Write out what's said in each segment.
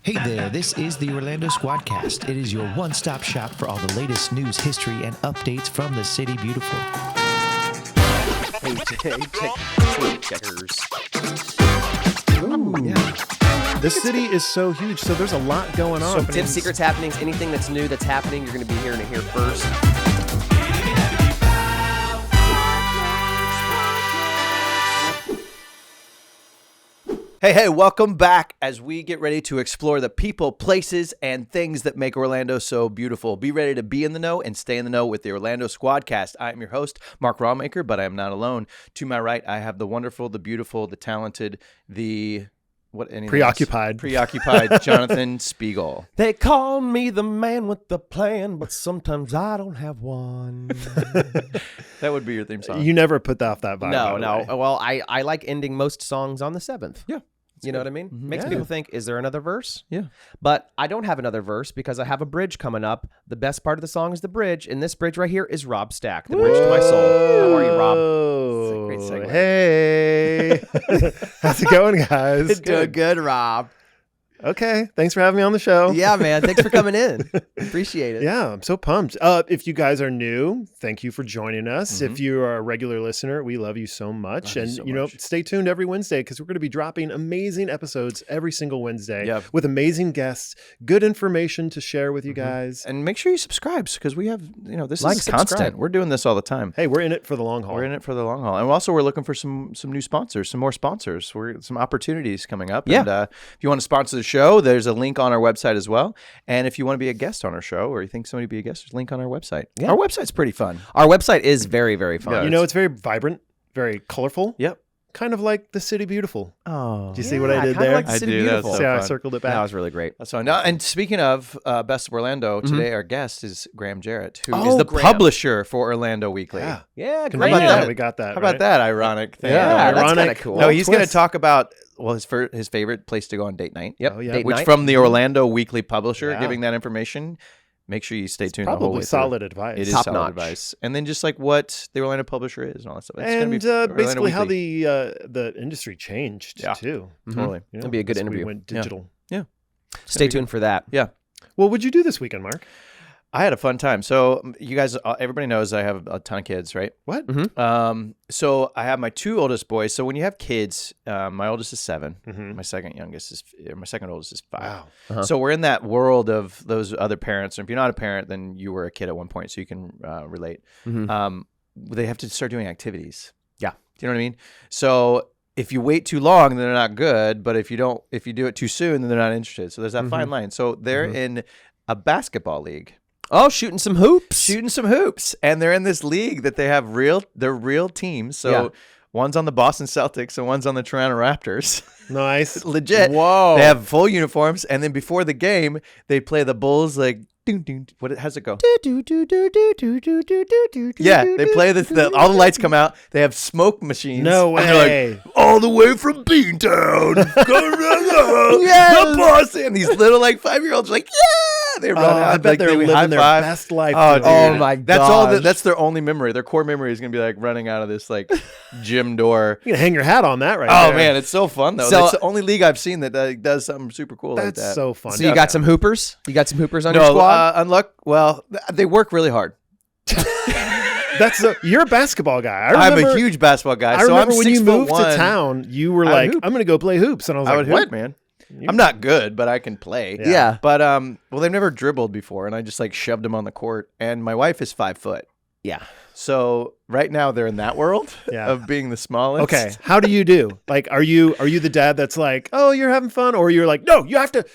Hey there, this is the Orlando Squadcast. It is your one-stop shop for all the latest news, history, and updates from the City Beautiful. Hey, checkers. Ooh. Yeah. The city is so huge, so there's a lot going on. So tips, secrets, happenings, anything that's new that's happening, you're going to be hearing it here first. Hey, welcome back as we get ready to explore the people, places, and things that make Orlando so beautiful. Be ready to be in the know and stay in the know with the Orlando Squadcast. I am your host, Mark Rawmaker, but I am not alone. To my right, I have the wonderful, the beautiful, the talented, the... Preoccupied Jonathan Spiegel. They call me the man with the plan, but sometimes I don't have one. That would be your theme song. You never put off that vibe. No. Well, I like ending most songs on the 7th. Yeah. You know what I mean? Mm-hmm. Makes people think, is there another verse? Yeah. But I don't have another verse because I have a bridge coming up. The best part of the song is the bridge, and this bridge right here is Rob Stack, the bridge to my soul. How are you, Rob? It's a great segue. Hey. How's it going, guys? It's doing good, Rob. Okay. Thanks for having me on the show. Yeah, man. Thanks for coming in. Appreciate it. Yeah, I'm so pumped. If you guys are new, thank you for joining us. Mm-hmm. If you are a regular listener, we love you so much. Stay tuned every Wednesday because we're going to be dropping amazing episodes every single Wednesday with amazing guests, good information to share with you guys. And make sure you subscribe because we have, this Like, is constant. subscribe. We're doing this all the time. Hey, we're in it for the long haul. We're in it for the long haul. And also we're looking for some new sponsors, some more sponsors. Some opportunities coming up. Yeah. And if you want to sponsor the show, there's a link on our website as well. And if you want to be a guest on our show or you think somebody would be a guest, there's a link on our website. Yeah. Our website's pretty fun. Our website is very, very fun. It's very vibrant, very colorful. Yep. Kind of like the City Beautiful. Oh. Do you see what I did there? Like the I City do. That's Beautiful. so See how I fun. circled it back? That was really great. That's fine. Now, and speaking of Best of Orlando, today our guest is Graham Jarrett, who is Oh, the Graham. publisher for Orlando Weekly. Yeah. Yeah, How great. about that? We got that. How about that ironic thing? Yeah, that's ironic. kind of cool. No, he's going to twist. talk about his favorite place to go on date night. Yep. Oh, yeah. Date Which night. from the Orlando Weekly publisher, Yeah. giving that information. Make sure you stay tuned the whole Probably way solid through. advice. It is Top solid notch. advice. And then just like what the Orlando publisher is and all that stuff. It's gonna And be Orlando basically how Weekly. the industry changed too. Totally. You know, It'll be a good as we interview. went digital. Stay tuned for that. Yeah. Well, what'd you do this weekend, Mark? I had a fun time. So you guys, everybody knows I have a ton of kids, right? What? So I have my two oldest boys. So when you have kids, my oldest is 7. Mhm. My second oldest is 5. Wow. Uh-huh. So we're in that world of those other parents. And if you're not a parent, then you were a kid at one point, so you can relate. Mhm. They have to start doing activities. Yeah. Do you know what I mean? So if you wait too long, then they're not good. But if you do it too soon, then they're not interested. So there's that fine line. So they're in a basketball league. Oh, shooting some hoops. Shooting some hoops, and they're in this league that they have they're real teams. So Yeah. one's on the Boston Celtics and one's on the Toronto Raptors. Nice. Legit. Whoa. They have full uniforms, and then before the game, they play the Bulls like ding ding. How's it go? Yeah, they play all the lights come out. They have smoke machines. No and they're way. like, all the way from Beantown, Yes. the Boston. And these little 5-year-olds are like, yeah, they run out. I bet they're they living their high-five. best life. Oh, dude. dude. Oh my That's all. gosh. That's their only memory. Their core memory is gonna be running out of this gym door. You can hang your hat on that right Oh there. man, it's so fun though. So- That's the only league I've seen that does something super cool like That's that. so fun. So you got some hoopers? You got some hoopers on your No, squad? well, they work really hard. You're a basketball guy. I'm a huge basketball guy. I So remember I'm when you 6'1". moved to town, you were I would like, hoop. I'm going to go play hoops. And I was I like, would what? hoop, man. I'm not good, but I can play. Yeah. But well, they've never dribbled before, and I just shoved them on the court. And my wife is 5 foot, Yeah. so right now they're in that world Yeah. of being the smallest. Okay. How do you do? Are you the dad that's like, oh, you're having fun? Or you're like, no, you have to.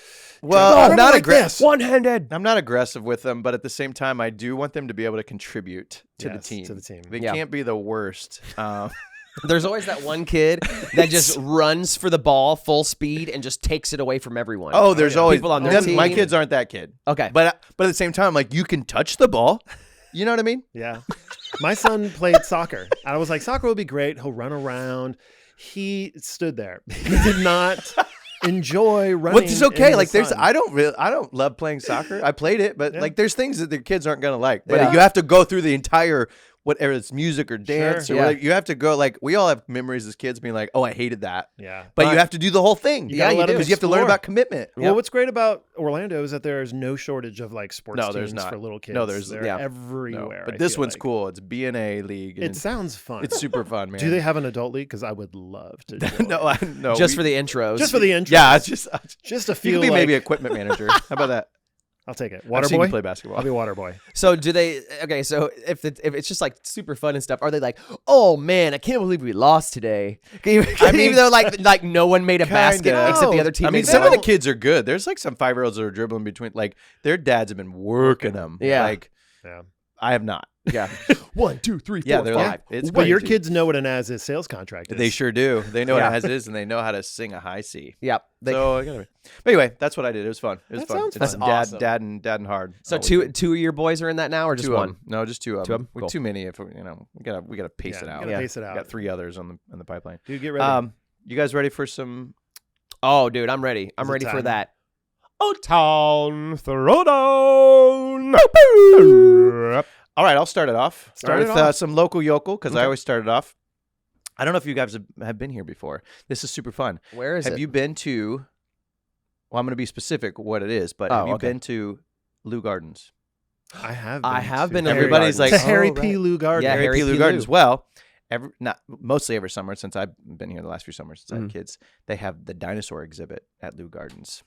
Well, No, I'm not like aggressive. this. One-handed. I'm not aggressive with them, but at the same time, I do want them to be able to contribute to the Yes, team. to the team. They Yeah. can't be the worst. There's always that one kid that just runs for the ball full speed and just takes it away from everyone. Oh, there's always People on their My team. kids aren't that kid. Okay. But at the same time, you can touch the ball. You know what I mean? Yeah. My son played soccer. I was like, soccer will be great. He'll run around. He stood there. He did not enjoy running. Well, it's okay. in the There's sun. I don't love playing soccer. I played it, but Yeah. there's things that the kids aren't gonna like. But Yeah. you have to go through the entire whatever it's music or dance. Sure. Or like, you have to go, like, we all have memories as kids being like, oh, I hated that. Yeah. But you have to do the whole thing. You gotta let them because you have to learn explore. about commitment. Well, what's great about Orlando is that there's no shortage of like sports No, there's teams not. for little kids. No, there's- They're yeah. everywhere. But I this feel one's like. cool. It's B&A League. And It sounds fun. it's super fun, man. Do they have an adult league? Because I would love to. join. No. Just for the intros. Just for the intro. Yeah, it's just Just to you feel could be like maybe equipment manager. How about that? I'll take it. I've Water seen boy. you play basketball. I'll be water boy. So do they? Okay, so if it's just like super fun and stuff, are they like, oh man, I can't believe we lost today? Even though like no one made a basket Kinda. except the other team. I mean, made some one. of the kids are good. There's like some 5-year-olds that are dribbling between. Like their dads have been working them. Yeah. Like Yeah. I have not. Yeah. 1, 2, 3, 4, Yeah, they're 5. like it's But your crazy. kids know what an as is sales contract is. They sure do. They know Yeah. what it is, and they know how to sing a high C. Yep. So I gotta. But anyway, that's what I did. It was fun. It was That fun. sounds It's fun. That's awesome. Dad and hard. So all two weekend. of your boys are in that now, or just Two of one? them. No, just two of Two of them. them? Cool. Too many. If we gotta pace Yeah, it you out. gotta pace it out. Got 3 others on the pipeline. Dude, get ready. You guys ready for some? Oh, dude, I'm ready. I'm Is it ready for time? that. Oh, town throwdown. All right, I'll start it off. Start it with off. some local yokel because I Okay. always start it off. I don't know if you guys have been here before. This is super fun. Where is Have it? you been to? Well, I'm going to be specific what it is, but Oh, have you okay. been to Lou Gardens? I have. I have to been to Harry Everybody's Gardens. like, to Harry oh, P. right. Lou Gardens. Yeah, Harry Harry P. Lou P. Gardens. Lou. Well, mostly every summer since I've been here the last few summers since I had Mhm. kids, they have the dinosaur exhibit at Lou Gardens.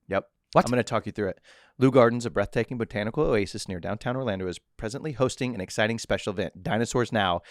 Yep. What? I'm going to talk you through it. Lou Gardens, a breathtaking botanical oasis near downtown Orlando, is presently hosting an exciting special event, Dinosaurs Now,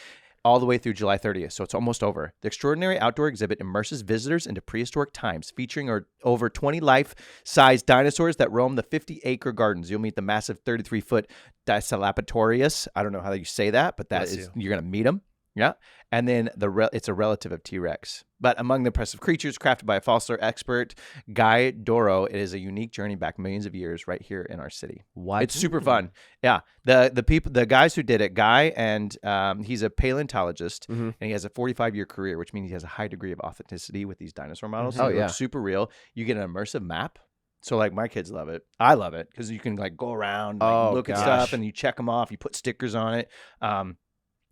all the way through July 30th, so it's almost over. The extraordinary outdoor exhibit immerses visitors into prehistoric times, featuring over 20 life-size dinosaurs that roam the 50-acre gardens. You'll meet the massive 33-foot Dilophosaurus. I don't know how you say that, but Bless you're going to meet them. Yeah. And then it's a relative of T-Rex. But among the impressive creatures crafted by a fossil expert, Guy Doro, it is a unique journey back millions of years right here in our city. What? It's super fun. Yeah. The guys who did it, Guy, and he's a paleontologist, and he has a 45-year career, which means he has a high degree of authenticity with these dinosaur models. Oh, They yeah. look super real. You get an immersive map. So like my kids love it. I love it because you can like go around, like, Oh, look at gosh. stuff, and you check them off. You put stickers on it.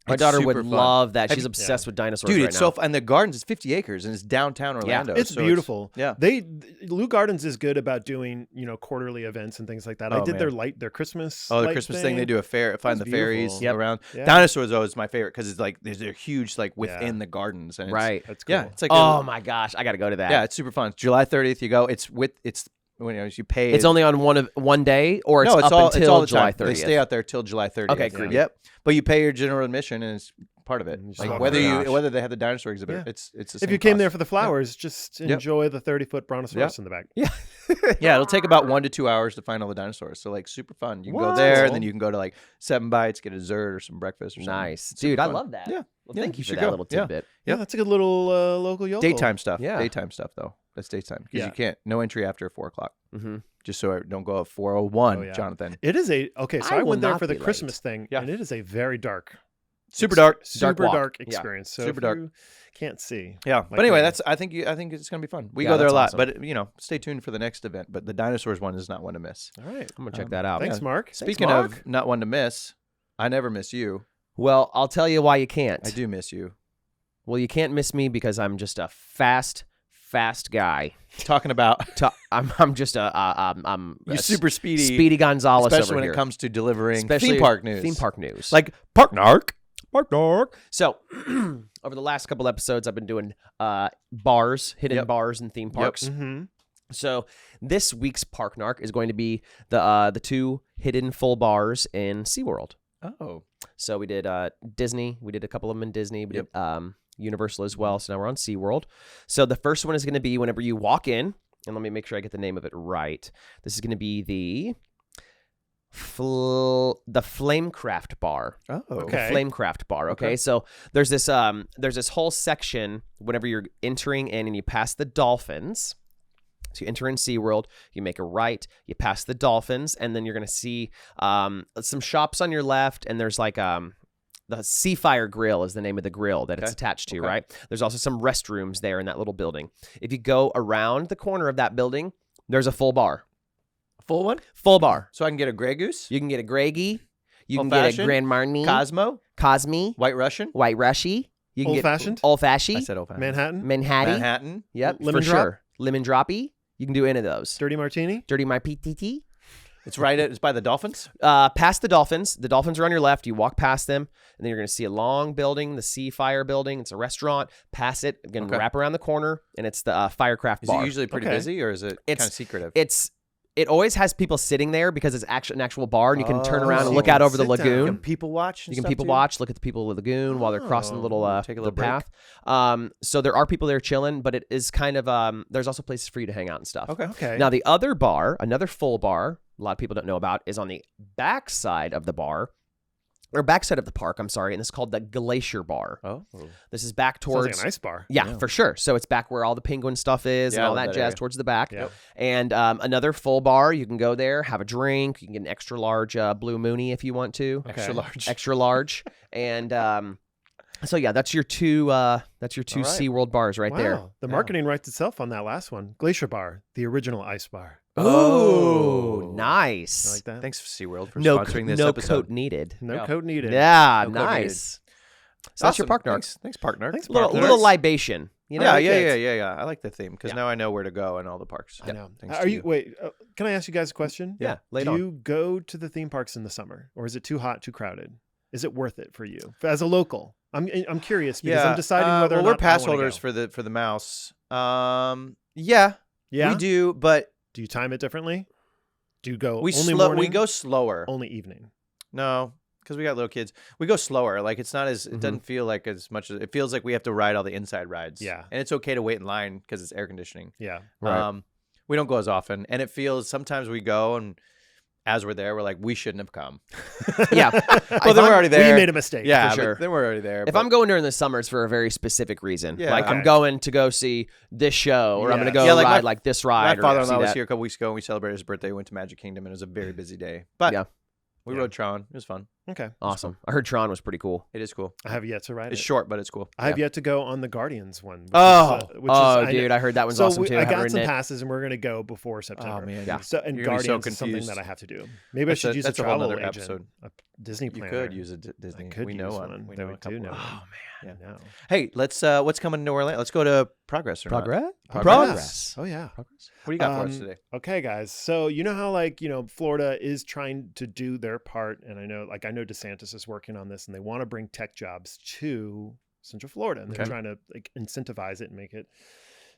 My It's daughter would super fun. love that. Have She's you- obsessed with dinosaurs Dude, right it's now. so fun. And the gardens is 50 acres and it's downtown Orlando. It's so beautiful. yeah. Lou Gardens is good about doing, quarterly events and things like that. I Oh, did man. their Christmas. Oh, the light Christmas thing. They do a fair, find the That's fairies beautiful. Yep. around. Yeah. Dinosaurs always my favorite because it's like they're huge, like within Yeah. the gardens. And it's, right. That's cool. Yeah, it's like Oh my gosh, I got to go to that. yeah, it's super fun. It's July 30th. You go. It's when you pay. It's only on one day, or it's no, it's up all until it's all the July time. 30th. They stay out there till July 30th. Okay, creepy. Yep. But you pay your general admission and it's part of it. You just Like walk whether around. whether they have the dinosaur exhibit, Yeah. it's the If same you came cost. there for the flowers, just Yep. enjoy the 30-foot brontosaurus in the back. Yeah, it'll take about 1 to 2 hours to find all the dinosaurs. So like super fun. You can go What? there and then you can go to like 7 Bites, get a dessert or some breakfast or something. Nice, It's super dude. I fun. love that. Yeah. Well, Yeah, thank you you for should that go. little Yeah. tidbit. Yeah, that's a good little local yokel. Daytime stuff. Yeah. Daytime stuff though. That's daytime because Yeah. you can't no entry after 4:00. Mm-hmm. Just so I don't go at 4:01, Oh, yeah. Jonathan. It is so I I will went there not for the be late. Christmas thing, Yeah. and it is a very dark, Super dark. super walk. dark Yeah. experience. So Super if dark. you can't see. Yeah. Like But anyway, me. I think it's gonna be fun. We Yeah, go there a that's lot, awesome. but stay tuned for the next event. But the dinosaurs one is not one to miss. All right. I'm gonna check that out. Thanks, Mark. Speaking Mark. of not one to miss, I never miss you. Well, I'll tell you why you can't. I do miss you. Well, you can't miss me because I'm just a fast guy. Talking about I'm just I'm you a super speedy, Speedy Gonzalez especially over when here. it comes to delivering Especially theme park news. Theme park news. Like Park Narc. So, over the last couple episodes, I've been doing bars, hidden Yep. bars in theme parks. Mm-hmm. So this week's Park Narc is going to be the 2 hidden full bars in SeaWorld. Oh. So we did Disney. We did a couple of them in Disney. We did Universal as well. So now we're on SeaWorld. So the first one is going to be whenever you walk in, and let me make sure I get the name of it right. This is going to be the Flamecraft bar. Oh. Okay. The Flamecraft bar. Okay? Okay. So there's this whole section whenever you're entering in and you pass the dolphins. So you enter in SeaWorld, you make a right, you pass the dolphins, and then you're going to see some shops on your left, and there's like the Seafire Grill is the name of the grill that it's attached to, Okay. right? There's also some restrooms there in that little building. If you go around the corner of that building, there's a full bar. Full one? Full bar. So I can get a Grey Goose? You can get a Greggy. You can get a Grand Marnier. Cosme. White Russian. White Rushy. You can Old-fashioned? Old-fashioned. I said old-fashioned. Manhattan? Yep, Lemon for drop? sure. Lemon droppy. You can do any of those. Dirty martini? Dirty my PTT. It's by the Dolphins? Past the Dolphins. The Dolphins are on your left. You walk past them, and then you're going to see a long building, the Sea Fire building. It's a restaurant. Pass it. Again, wrap around the corner, and it's the Firecraft Bar. Is it usually pretty busy, or is it kind of secretive? It always has people sitting there because it's an actual bar, and you can turn around and look out over the lagoon. You can people watch. You can people watch, look at the people of the lagoon while they're crossing the little path. So there are people there chilling, but it is kind of there's also places for you to hang out and stuff. Okay. Now the other bar, another full bar, a lot of people don't know about, is on the back side of the bar. Or backside of the park, I'm sorry, and this is called the Glacier Bar. Oh. This is back towards... Sounds like a nice bar. Yeah, for sure. So it's back where all the penguin stuff is and all that jazz towards the back. Yep. And another full bar, you can go there, have a drink. You can get an extra large Blue Mooney if you want to. Okay. Extra large. And so yeah, that's your two SeaWorld bars right there. The marketing writes itself on that last one. Glacier Bar, the original ice bar. Oh, nice. I like that. Thanks, SeaWorld, for sponsoring this episode. No coat needed. No coat needed. Yeah, No coat needed. nice. So that's your Park Narc. Thanks, Park Narc. Thanks, Little libation. You know? Yeah. I like the theme because now I know where to go in all the parks. I know. Thanks Are to you? Wait, can I ask you guys a question? Yeah. Do you go to the theme parks in the summer, or is it too hot, too crowded? Is it worth it for you as a local? I'm curious because I'm deciding whether or not we're pass I wanna holders go. for the mouse. Yeah, we do, but do you time it differently? Do you go we morning? We go slower. Only evening. No, because we got little kids. We go slower. Like it's not as it doesn't feel like as much as it feels like we have to ride all the inside rides. Yeah, and it's okay to wait in line because it's air conditioning. Yeah, right. We don't go as often, and it feels sometimes we go and. As we're there, we're like, we shouldn't have come. Yeah. Well, then we're already there. We made a mistake. Yeah, for sure. Then we're already there. If I'm going during the summer, it's for a very specific reason. Yeah. Like I'm going to go see this show, or I'm going to go ride like this ride. My father-in-law was here a couple weeks ago, and we celebrated his birthday. We went to Magic Kingdom, and it was a very busy day. But we rode Tron. It was fun. Okay. Awesome. I heard Tron was pretty cool. It is cool. I have yet to ride it. It's short, but it's cool. I have yet to go on the Guardians one. Which I heard that one's awesome too. I got some passes, and we're going to go before September. Oh man, yeah. So and Guardians is something that I have to do. Maybe I should use a travel agent, episode. A Disney planner. You could use a Disney. I could we use know one. We know a couple. Oh man. Yeah. I know. Hey, let's. What's coming to Orlando? Let's go to Progress. Or Progress. Not? Progress. Oh yeah. Progress. What do you got for us today? Okay, guys. So you know how Florida is trying to do their part, and I know DeSantis is working on this, and they want to bring tech jobs to Central Florida, and they're trying to incentivize it and make it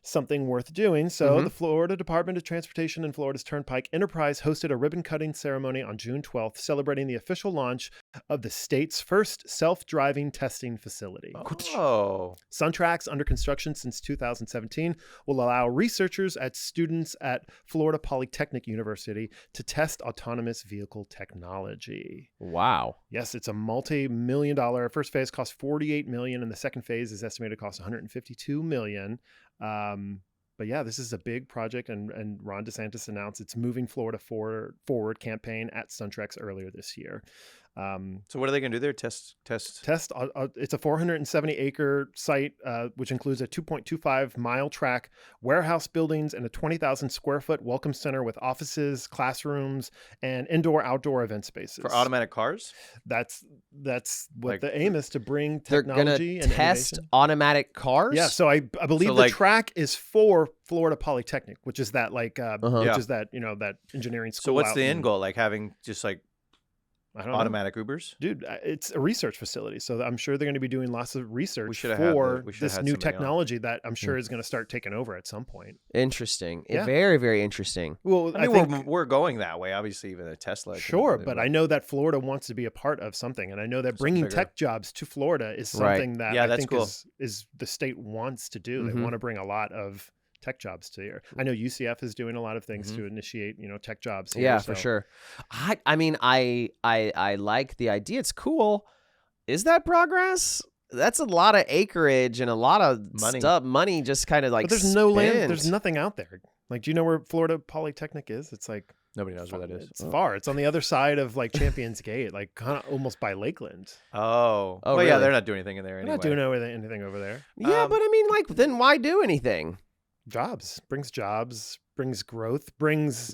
something worth doing. So the Florida Department of Transportation and Florida's Turnpike Enterprise hosted a ribbon-cutting ceremony on June 12th, celebrating the official launch of the state's first self-driving testing facility. Oh. Suntrax, under construction since 2017, will allow researchers and students at Florida Polytechnic University to test autonomous vehicle technology. Wow. Yes, it's a multi-million-dollar. First phase costs $48 million, and the second phase is estimated to cost $152 million. But yeah, this is a big project, and Ron DeSantis announced it's moving Florida forward campaign at Suntrax earlier this year. So what are they going to do there? Test. It's a 470-acre site, which includes a 2.25-mile track, warehouse buildings, and a 20,000 square foot welcome center with offices, classrooms, and indoor-outdoor event spaces. For automatic cars? That's what the aim is, to bring technology They're and going to test innovation. automatic cars? Yeah, so I believe the track is for Florida Polytechnic, which is that which is that that engineering school. So what's the end goal? Like having just I don't automatic Ubers? Dude, it's a research facility, so I'm sure they're going to be doing lots of research for this new technology that I'm sure is going to start taking over at some point. Interesting. Yeah. Very, very interesting. Well, I think we're going that way. Obviously, even a Tesla. Sure, but I know that Florida wants to be a part of something, and I know that bringing tech jobs to Florida is something that I think is the state wants to do. They want to bring a lot of tech jobs to here. I know UCF is doing a lot of things to initiate, tech jobs here. Yeah, for sure. I mean, I like the idea. It's cool. Is that progress? That's a lot of acreage and a lot of money just kind of But there's no land. There's nothing out there. Like, do you know where Florida Polytechnic is? It's like nobody knows where that is. It's far. It's on the other side of Champions Gate, like kind of almost by Lakeland. Oh, really? Yeah, they're not doing anything in there anyway. They're not doing anything over there. Yeah, but I mean, then why do anything? Jobs, brings growth, brings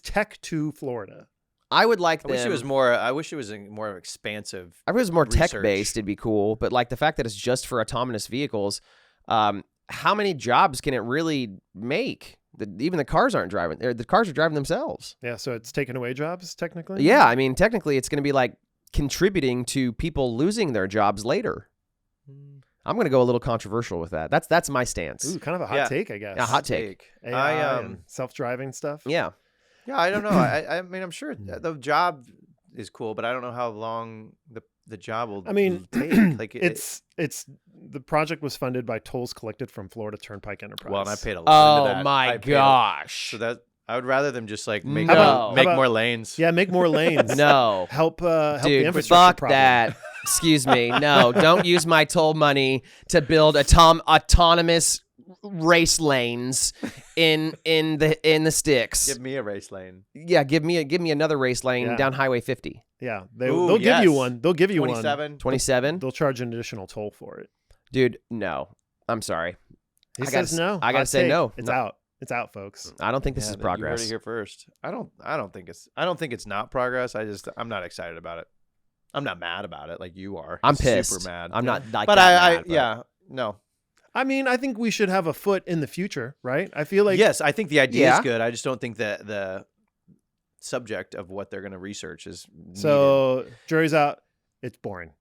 tech to Florida. I would like I them. wish it was more. I wish it was a more expansive. I wish it was more research. tech-based. It'd be cool. But like the fact that it's just for autonomous vehicles, how many jobs can it really make? Even the cars aren't driving. The cars are driving themselves. Yeah, so it's taking away jobs technically. Yeah, I mean, technically, it's going to be like contributing to people losing their jobs later. I'm going to go a little controversial with that. That's my stance. Ooh, kind of a hot take, I guess. A hot take. AI and self-driving stuff. Yeah. Yeah, I don't know. I mean, I'm sure the job is cool, but I don't know how long the job will. I mean, take. Like it's the project was funded by tolls collected from Florida Turnpike Enterprise. well, and I paid a lot into Oh that. my gosh. So that I would rather them just like make No. make How about- more lanes. Yeah, make more lanes. No. help the Dude, infrastructure fuck problem. that. Excuse me. No, don't use my toll money to build autonomous race lanes in the sticks. Give me a race lane. Yeah, give me another race lane Yeah. down Highway 50. Yeah, Ooh, they'll give you yes. one. They'll give you 27. 27? They'll charge an additional toll for it. Dude, no. I'm sorry. He I gotta says no. I gotta Hot say take. no. It's No. out. It's out, folks. I don't think this is You heard progress. it here first. I don't think it's not progress. I'm not excited about it. I'm not mad about it like you are. I'm pissed. Super mad. I'm not like But that mad, yeah, no. I mean, I think we should have a foot in the future, right? I feel like Yes, I think the idea Yeah. is good. I just don't think that the subject of what they're going to research is needed. so. Jury's out. It's boring.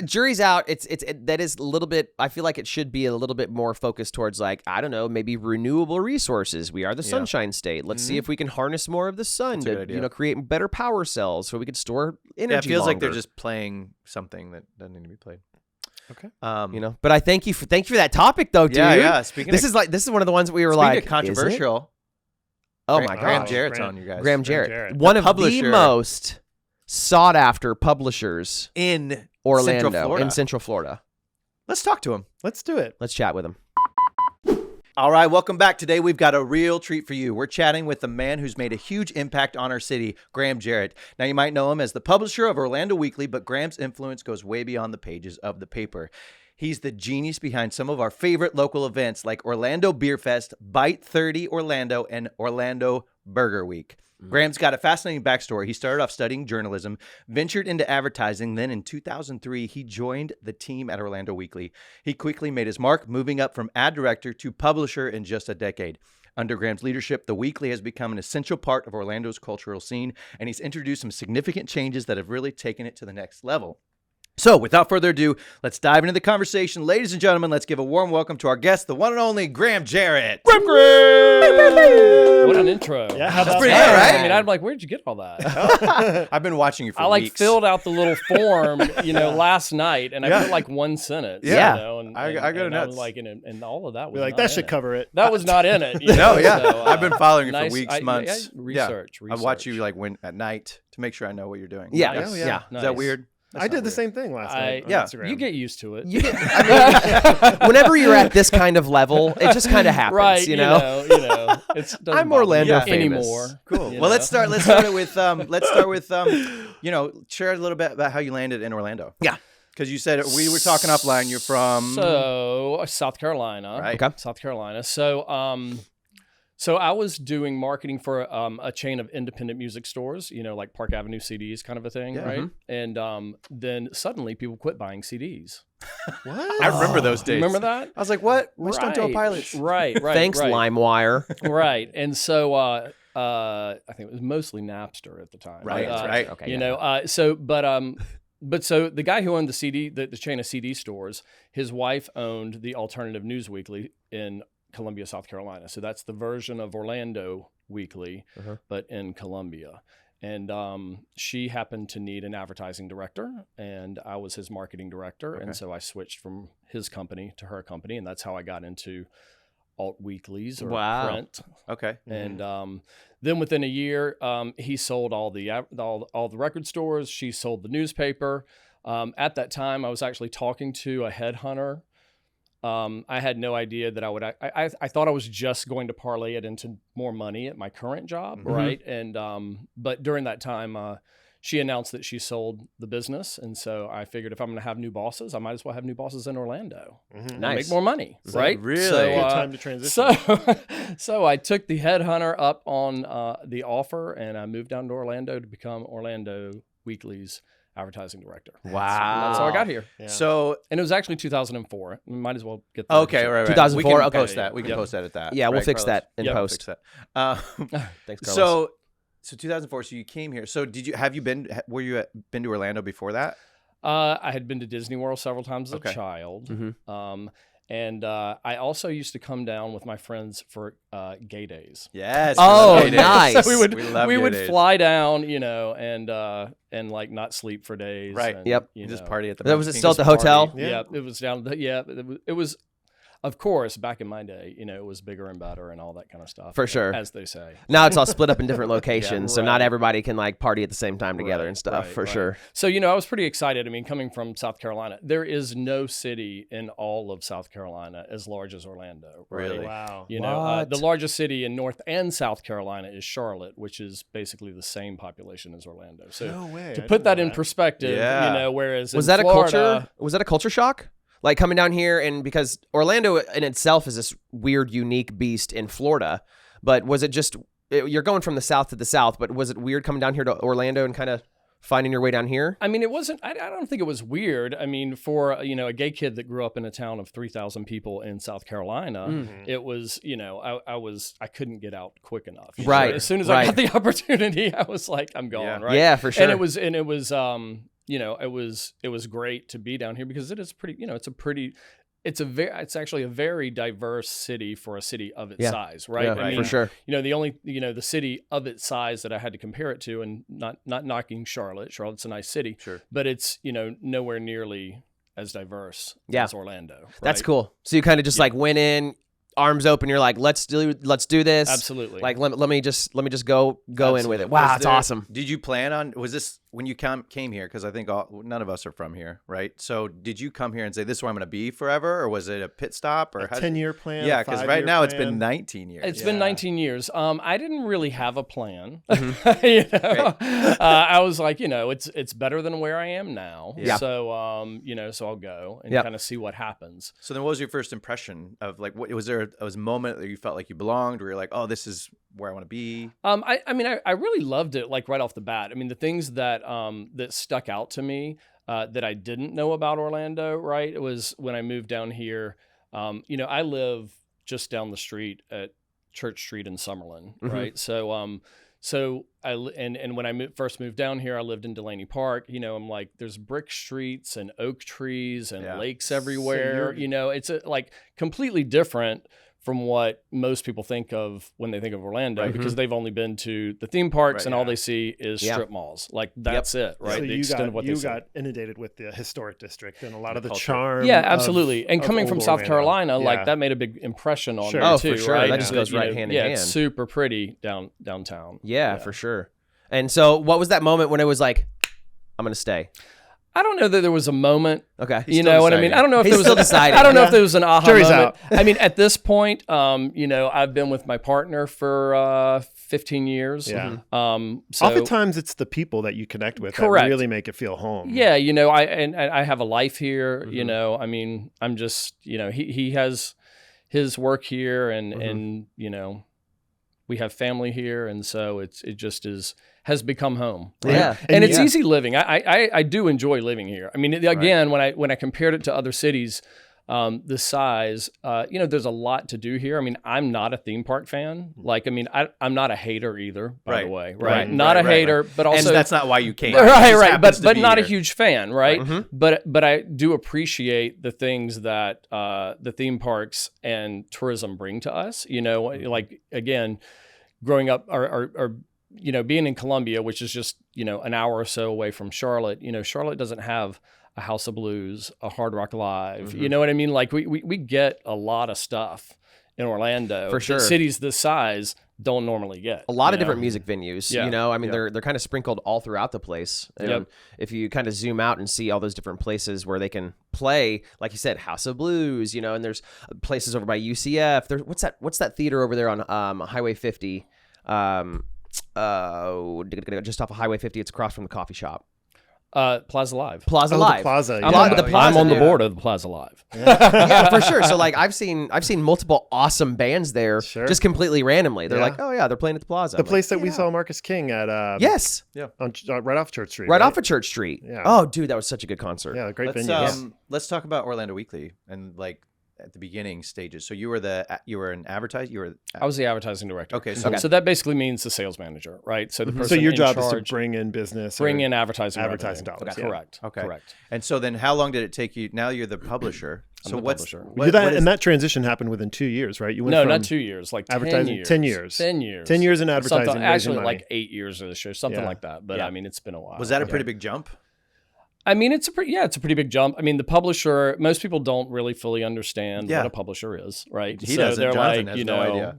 Jury's out. That is a little bit. I feel like it should be a little bit more focused towards like I don't know, maybe renewable resources. We are the Sunshine State. Let's see if we can harness more of the sun That's a good to idea. Create better power cells so we could store energy. Yeah, it feels like they're longer. just playing something that doesn't need to be played. Okay. But I thank you for that topic though, dude. Yeah. Speaking This of, is one of the ones that we were speaking like of controversial. Oh my Graham gosh. Jarrett's Graham- on you guys. Graham Jarrett. Jarrett, one The of the publisher. most sought after publishers in Orlando Central Florida. in Central Florida. Let's talk to him. Let's do it. Let's chat with him. All right, welcome back. Today we've got a real treat for you. We're chatting with the man who's made a huge impact on our city, Graham Jarrett. Now, you might know him as the publisher of Orlando Weekly, but Graham's influence goes way beyond the pages of the paper. He's the genius behind some of our favorite local events like Orlando Beer Fest, Bite 30 Orlando, and Orlando Burger Week. Graham's got a fascinating backstory. He started off studying journalism, ventured into advertising. Then in 2003, he joined the team at Orlando Weekly. He quickly made his mark, moving up from ad director to publisher in just a decade. Under Graham's leadership, the Weekly has become an essential part of Orlando's cultural scene, and he's introduced some significant changes that have really taken it to the next level. So, without further ado, let's dive into the conversation. Ladies and gentlemen, let's give a warm welcome to our guest, the one and only Graham Jarrett. Graham! What an intro. Yeah, how about pretty that? good, right? I mean, I'm like, where'd you get all that? I've been watching you for I like weeks. filled out the little form, last night, and I Yeah. put like one sentence. Yeah. You know, and, I go and nuts. was like, and all of that was We're like, not that in should it. cover it. That was not in it. You No, know, yeah. so, I've been following you nice- for weeks, I- months. research. I watch you like when at night to make sure I know what you're doing. Yeah, Nice. Oh, yeah. yeah. Is that Nice. weird? That's I not did the weird. same thing last night. on yeah. Instagram. You get used to it. Whenever you're at this kind of level, it just kind of happens, right, you know? It's I'm Orlando Yeah. famous. anymore. Cool. you Well, know? let's start it with share a little bit about how you landed in Orlando. Yeah. Because you said we were talking offline. You're from So South Carolina, Right. Okay. South Carolina. So I was doing marketing for a chain of independent music stores, like Park Avenue CDs kind of a thing, Yeah. right? And then suddenly people quit buying CDs. What? I remember those days. Remember that? I was like, what? We're Stone Temple Right. Pilots. Right. Thanks, right. LimeWire. Right. And so I think it was mostly Napster at the time. Right. But, Right. Okay. But so the guy who owned the chain of CD stores, his wife owned the Alternative News Weekly in Columbia, South Carolina. So that's the version of Orlando Weekly, Uh-huh. but in Columbia. And she happened to need an advertising director, and I was his marketing director. Okay. And so I switched from his company to her company, and that's how I got into alt weeklies or Wow. print. Okay. And then within a year, he sold all the record stores. She sold the newspaper. At that time, I was actually talking to a headhunter. I had no idea that I would. I thought I was just going to parlay it into more money at my current job, Mhm. right? And but during that time, she announced that she sold the business. And so I figured if I'm going to have new bosses, I might as well have new bosses in Orlando. Mhm. Nice. Make more money, right? Really? So, Good time to transition. so I took the headhunter up on the offer, and I moved down to Orlando to become Orlando Weekly's advertising director. Wow. That's how I got here. Yeah. So And it was actually 2004. We might as well get that. okay, right. 2004, We can okay. post that. We can Yep. post that at that. Yeah, we'll right, fix Carlos? that in Yep. post. Fix that. Thanks, Carlos. So 2004. So you came here. So were you been to Orlando before that? I had been to Disney World several times as Okay. a child. Mhm. And I also used to come down with my friends for gay days. Yes. Oh, we love gay days. nice. So We would love gay days. fly down, and like not sleep for days. Right. And, Yep. You Just know, party at the. That was it Mexican still at the party. hotel? Yeah. It was down. It was. Of course, back in my day, it was bigger and better and all that kind of stuff. For sure. as they say. Now it's all split up in different locations, so not right. everybody can like party at the same time together and stuff. Right, for right. sure. So, I was pretty excited. I mean, coming from South Carolina, there is no city in all of South Carolina as large as Orlando. Right? Really? Wow. What? The largest city in North and South Carolina is Charlotte, which is basically the same population as Orlando. So No way. I to didn't put that know in perspective, Yeah. whereas Was in that Florida, Was that a culture shock? Like coming down here, and because Orlando in itself is this weird, unique beast in Florida, but was it just you're going from the south to the south? But was it weird coming down here to Orlando and kind of finding your way down here? I mean, it wasn't. I don't think it was weird. I mean, for a gay kid that grew up in a town of 3,000 people in South Carolina, it was. I couldn't get out quick enough. Right. As soon as I got the opportunity, I was like, I'm going. Yeah. Right. Yeah, for sure. And it was. It was great to be down here because it is pretty. It's actually a very diverse city for a city of its size, right? Yeah, I mean, for sure. the city of its size that I had to compare it to, and not knocking Charlotte. Charlotte's a nice city, Sure. but it's nowhere nearly as diverse as Orlando. That's right? cool. So you kind of just like went in, arms open. You're like, let's do this. Absolutely. Like let me just go in with it. Wow, Was that's there- awesome. Did you plan on? Was this when you came here? Because I think none of us are from here, right? So did you come here and say this is where I'm going to be forever, or was it a pit stop, or A 10-year plan. Yeah, a because 5-year right now it's plan? been 19 years. It's been 19 years. I didn't really have a plan. Mm-hmm. I was like, it's better than where I am now. Yeah. So, so I'll go and Yep. kind of see what happens. So then, what was your first impression of like? What was there? A moment that you felt like you belonged, where you're like, oh, this is where I want to be? I really loved it, like right off the bat. I mean, the things that that stuck out to me that I didn't know about Orlando, right? It was when I moved down here. I live just down the street at Church Street in Summerlin, right? So and when I first moved down here, I lived in Delaney Park. I'm like, there's brick streets and oak trees and lakes everywhere. It's like completely different from what most people think of when they think of Orlando, because they've only been to the theme parks and all they see is strip malls. Like that's it, right? So the you extent of what they see. got inundated with the historic district and a lot of the charm. Yeah, absolutely. And coming of from old South Orlando. Carolina, like Yeah. that made a big impression on Sure. me Oh, too, for sure. right? That just goes right hand in hand. It's super pretty downtown. Yeah, for sure. And so what was that moment when it was like, I'm going to stay? I don't know that there was a moment. Okay. You know what I mean? I don't know if He's there was still deciding. I don't know if there was an aha Jury's moment. out. I mean, at this point, I've been with my partner for 15 years. Yeah. So Oftentimes it's the people that you connect with Correct. that really make it feel home. yeah, I have a life here. I mean, I'm just he has his work here, and we have family here, and so it just has become home. Right? Yeah. And it's easy living. I do enjoy living here. I mean, again, when I compared it to other cities, the size, there's a lot to do here. I mean, I'm not a theme park fan. Like, I mean, I'm not a hater either, by the way, right? Not a hater, but also and that's not why you came. right, but not a huge fan, right? Mm-hmm. But I do appreciate the things that the theme parks and tourism bring to us. Like again, growing up or being in Columbia, which is just an hour or so away from Charlotte. Charlotte doesn't have a House of Blues, a Hard Rock Live. You know what I mean? Like we get a lot of stuff in Orlando For sure. that cities this size don't normally get. A lot of different music venues, Yeah. I mean, they're kind of sprinkled all throughout the place. And Yep. if you kind of zoom out and see all those different places where they can play, like you said, House of Blues, and there's places over by UCF. What's that theater over there on Highway 50? just off of Highway 50. It's across from the coffee shop. Plaza Live. Plaza Oh, the Live. Plaza. I'm yeah. on the Plaza. I'm on the Yeah. board of the Plaza Live. Yeah, for sure. So like I've seen multiple awesome bands there, Sure. just completely randomly. They're Yeah. like, oh yeah, they're playing at the Plaza. The I'm place like, that we saw Marcus King at. yes, Right off Church Street. right off of Church Street. Yeah. Oh, dude, that was such a good concert. Yeah, great Let's venue. let's talk about Orlando Weekly and like at the beginning stages. So you were an advertiser. You were I was the advertising director. okay. So So that basically means the sales manager, right? So the person So your in job charge, is to bring in business. bring or- in advertising advertising revenue. dollars, yeah. Correct. Okay. Correct. and so then how long did it take you? Now you're the publisher. I'm So the what's publisher. what- You that, what is- and that transition happened within 2 years, right? You went No, from not 2 years, like 10 advertising- years. 10 years. 10 years. 10 years in advertising, Something, raising actually, money. like 8 years of the show, something Yeah. like that. But Yeah. I mean, it's been a while. was that a Okay. pretty big jump? I mean, it's a pretty big jump. I mean, the publisher, most people don't really fully understand Yeah. what a publisher is, right? He so doesn't. they're Jonathan like, has you no know, idea.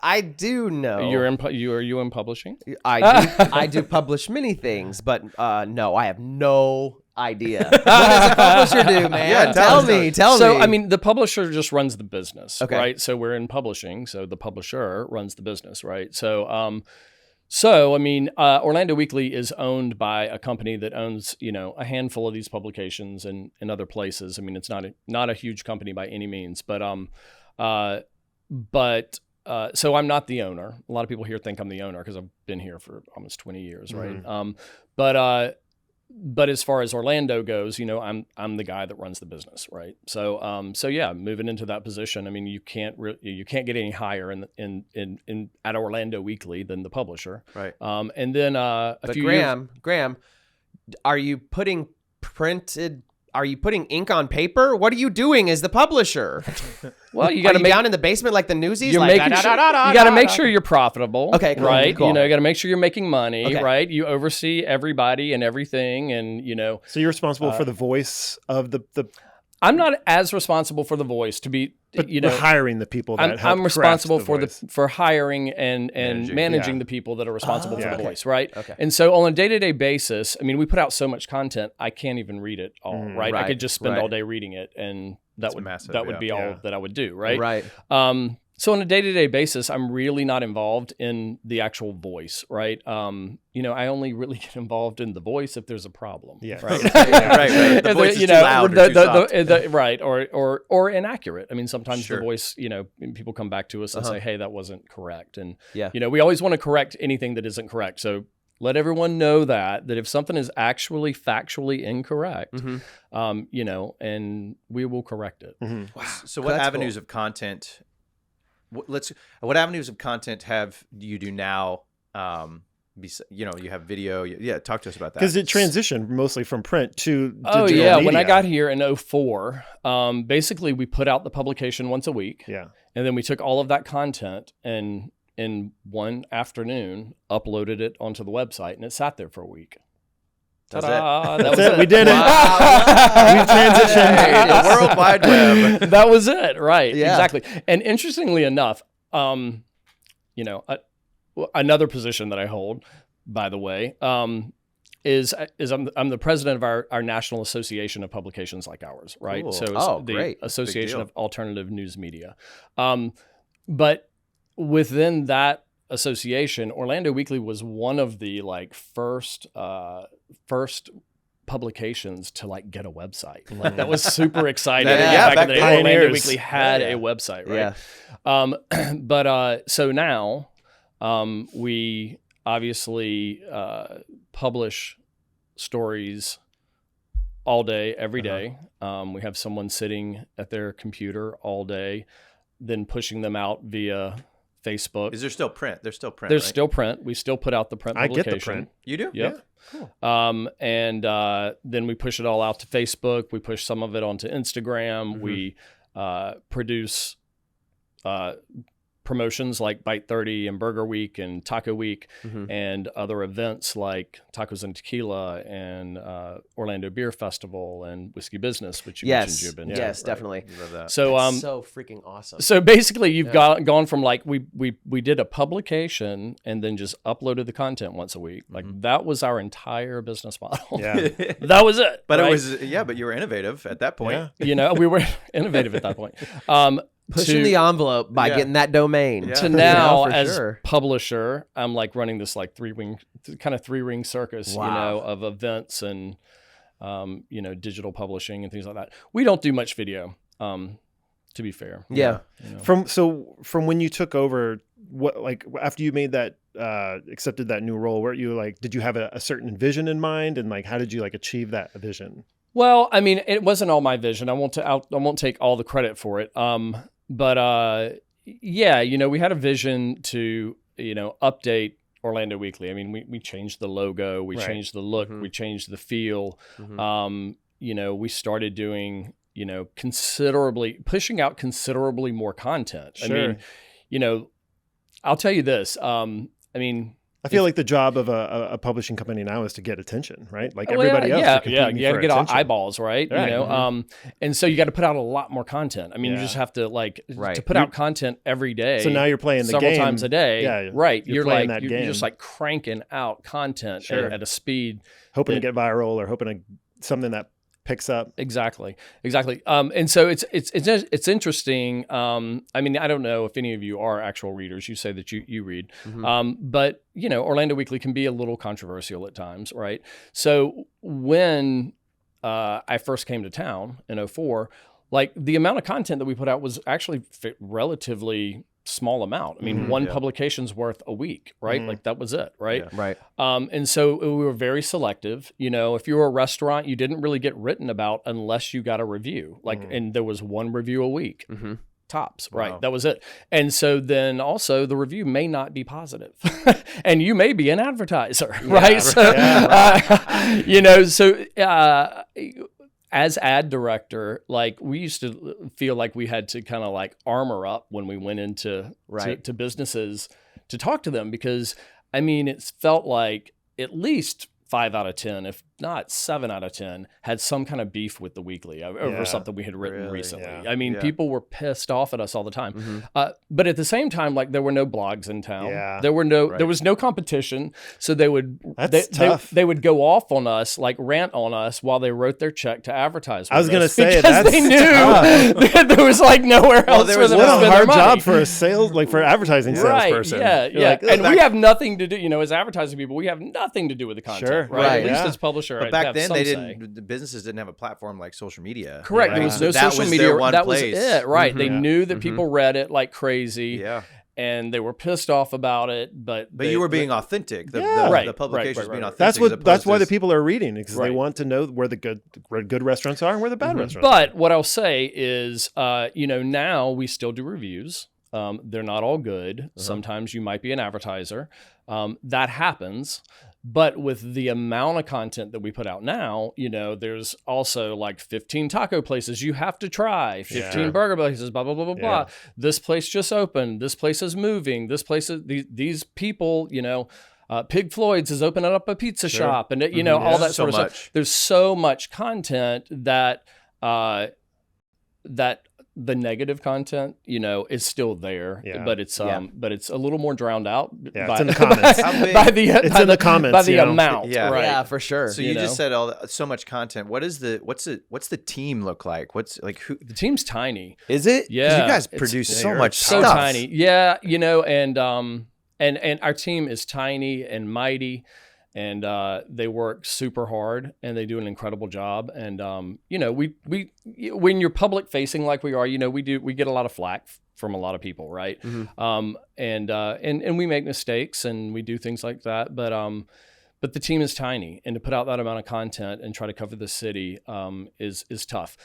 I do know. are you in publishing? I do publish many things, but no, I have no idea. What does a publisher do, man? Yeah, tell us. me. So, I mean, the publisher just runs the business, Okay. right? So we're in publishing, so the publisher runs the business, right? So, I mean, Orlando Weekly is owned by a company that owns, you know, a handful of these publications in other places. I mean, it's not a huge company by any means, but so I'm not the owner. A lot of people here think I'm the owner because I've been here for almost 20 years, right? But as far as Orlando goes, you know, I'm the guy that runs the business, right? So yeah, moving into that position, I mean, you can't get any higher in at Orlando Weekly than the publisher, Right. And then but Graham, are you putting ink on paper? What are you doing as the publisher? well, you Are got to you make down in the basement like the newsies? you're Like, making sure, you got to make sure you're profitable, Okay, cool, right? cool. You know, you got to make sure you're making money, Okay. right? You oversee everybody and everything, and you know, So you're responsible for the voice of the I'm not as responsible for the voice to be, but you know, hiring the people that help I'm responsible craft for voice. for hiring and managing yeah. the people that are responsible for Yeah. the voice, right? Okay. And so on a day-to-day basis, I mean, we put out so much content, I can't even read it all, right? I Right, could just spend right. all day reading it, and that would massive, that would yeah. be all Yeah. that I would do, right? Right. So on a day-to-day basis, I'm really not involved in the actual voice, right? You know, I only really get involved in the voice if there's a problem, Yeah. right? right. The voice is too loud or too soft. right, or inaccurate. I mean, sometimes Sure. the voice, you know, people come back to us and say, "Hey, that wasn't correct," and Yeah. you know, we always want to correct anything that isn't correct. So let everyone know that if something is actually factually incorrect, you know, and we will correct it. So what That's avenues of content? What avenues of content do you do now? You know, you have video. Yeah, talk to us about that. Because it transitioned mostly from print to digital Oh yeah, media. when I got here in 2004, basically we put out the publication once a week, Yeah. and then we took all of that content and in one afternoon uploaded it onto the website, and it sat there for a week. That's Ta-da! it. That was That's it. We did it. Wow. We've transitioned. Hey, the World Wide Web. That was it, right? Yeah. Exactly. And interestingly enough, you know, another position that I hold, by the way, is I'm the president of our National Association of Publications like ours, right? Cool. So it's Oh, the great. Association Big deal. of Alternative News Media. But within that association, Orlando Weekly was one of the like first publications to like get a website. Like that was super exciting. Yeah, back in the day, Orlando pioneers. Weekly had Yeah. a website, right? Yeah. But so now we obviously publish stories all day, every day. We have someone sitting at their computer all day, then pushing them out via Facebook. Is there still print? There's still print. There's right? still print. We still put out the print I publication. get the print. You do? Yep. Yeah. Cool. And then we push it all out to Facebook. We push some of it onto Instagram. We produce promotions like Bite 30 and Burger Week and Taco Week and other events like Tacos and Tequila and Orlando Beer Festival and Whiskey Business, which you mentioned you've been to, Yes, right? definitely. Love that. So That's so freaking awesome. so basically, you've gone from like we did a publication and then just uploaded the content once a week. Like that was our entire business model. Yeah. That was it. But right? it was but you were innovative at that point. Yeah. You know, we were innovative at that point. Pushing the envelope by getting that domain. To now, for as sure. publisher, I'm like running this like three ring circus, of events and digital publishing and things like that. We don't do much video, to be fair. Yeah. From when you took over, what, like, after you made that accepted that new role, where you like, did you have a certain vision in mind, and like how did you like achieve that vision? Well, I mean, it wasn't all my vision. I won't take all the credit for it. But we had a vision to, update Orlando Weekly. I mean, we changed the logo, we changed the look, we changed the feel. We started doing, pushing out considerably more content. Sure. I mean, I'll tell you this. I feel like the job of a publishing company now is to get attention, right? Like everybody else. You got to get attention. eyeballs, right? Right. And so you got to put out a lot more content. I mean, you just have to to put out content every day. So now you're playing the several game times a day. Yeah, right. You're just like cranking out content at a speed, hoping to get viral or hoping to something that picks up. Exactly. And so it's interesting. I mean, I don't know if any of you are actual readers. You say that you read, but Orlando Weekly can be a little controversial at times, right? So when I first came to town in 2004, like the amount of content that we put out was actually relatively small amount. I mean, one publication's worth a week, right? Like that was it, right? Yeah. Right. And so we were very selective. If you were a restaurant, you didn't really get written about unless you got a review. And there was one review a week. Tops, right? Wow. That was it. And so then also the review may not be positive, and you may be an advertiser, right? So, as ad director, like we used to feel like we had to kind of like armor up when we went into to businesses to talk to them, because I mean, it felt like at least 5 out of 10, if not 7 out of 10, had some kind of beef with the weekly over something we had written recently. Yeah. I mean, people were pissed off at us all the time. But at the same time, like there were no blogs in town. Yeah. There was no competition. So they would tough. they would go off on us, like rant on us while they wrote their check to advertise. I was going to say because they knew that there was like nowhere else for them to what a spend hard their money. job for a sales, like for advertising salesperson. Yeah. Like, and we have nothing to do, as advertising people, we have nothing to do with the content. Sure. Right. At least Yeah. as publisher. But I'd back have then, some say. the businesses didn't have a platform like social media. Correct. Right. There was no That social was media. their one That place. was it. Right. They Yeah. knew that people read it like crazy. Yeah. And they were pissed off about it, but you were being authentic. The publication was being authentic. That's why the people are reading, because they Right. want to know where the good restaurants are and where the bad restaurants But what I'll say is, now we still do reviews. They're not all good. Sometimes you might be an advertiser. That happens. But with the amount of content that we put out now, there's also like 15 taco places you have to try, 15 burger places, blah, blah, blah, blah, blah. This place just opened. This place is moving. This place is these people, Pig Floyd's is opening up a pizza shop, and all that sort of stuff. There's so much content that the negative content, is still there, but it's a little more drowned out. it's in the comments. By the comments by the amount. Yeah. Right. Yeah, for sure. So you just said so much content. What's the team look like? What's like who? The team's tiny. Is it? 'Cause Yeah. you guys produce so much so stuff. tiny. Yeah, and our team is tiny and mighty. And they work super hard, and they do an incredible job. And we when you're public facing like we are, we get a lot of flack from a lot of people, right? And we make mistakes and we do things like that. But the team is tiny, and to put out that amount of content and try to cover the city is tough.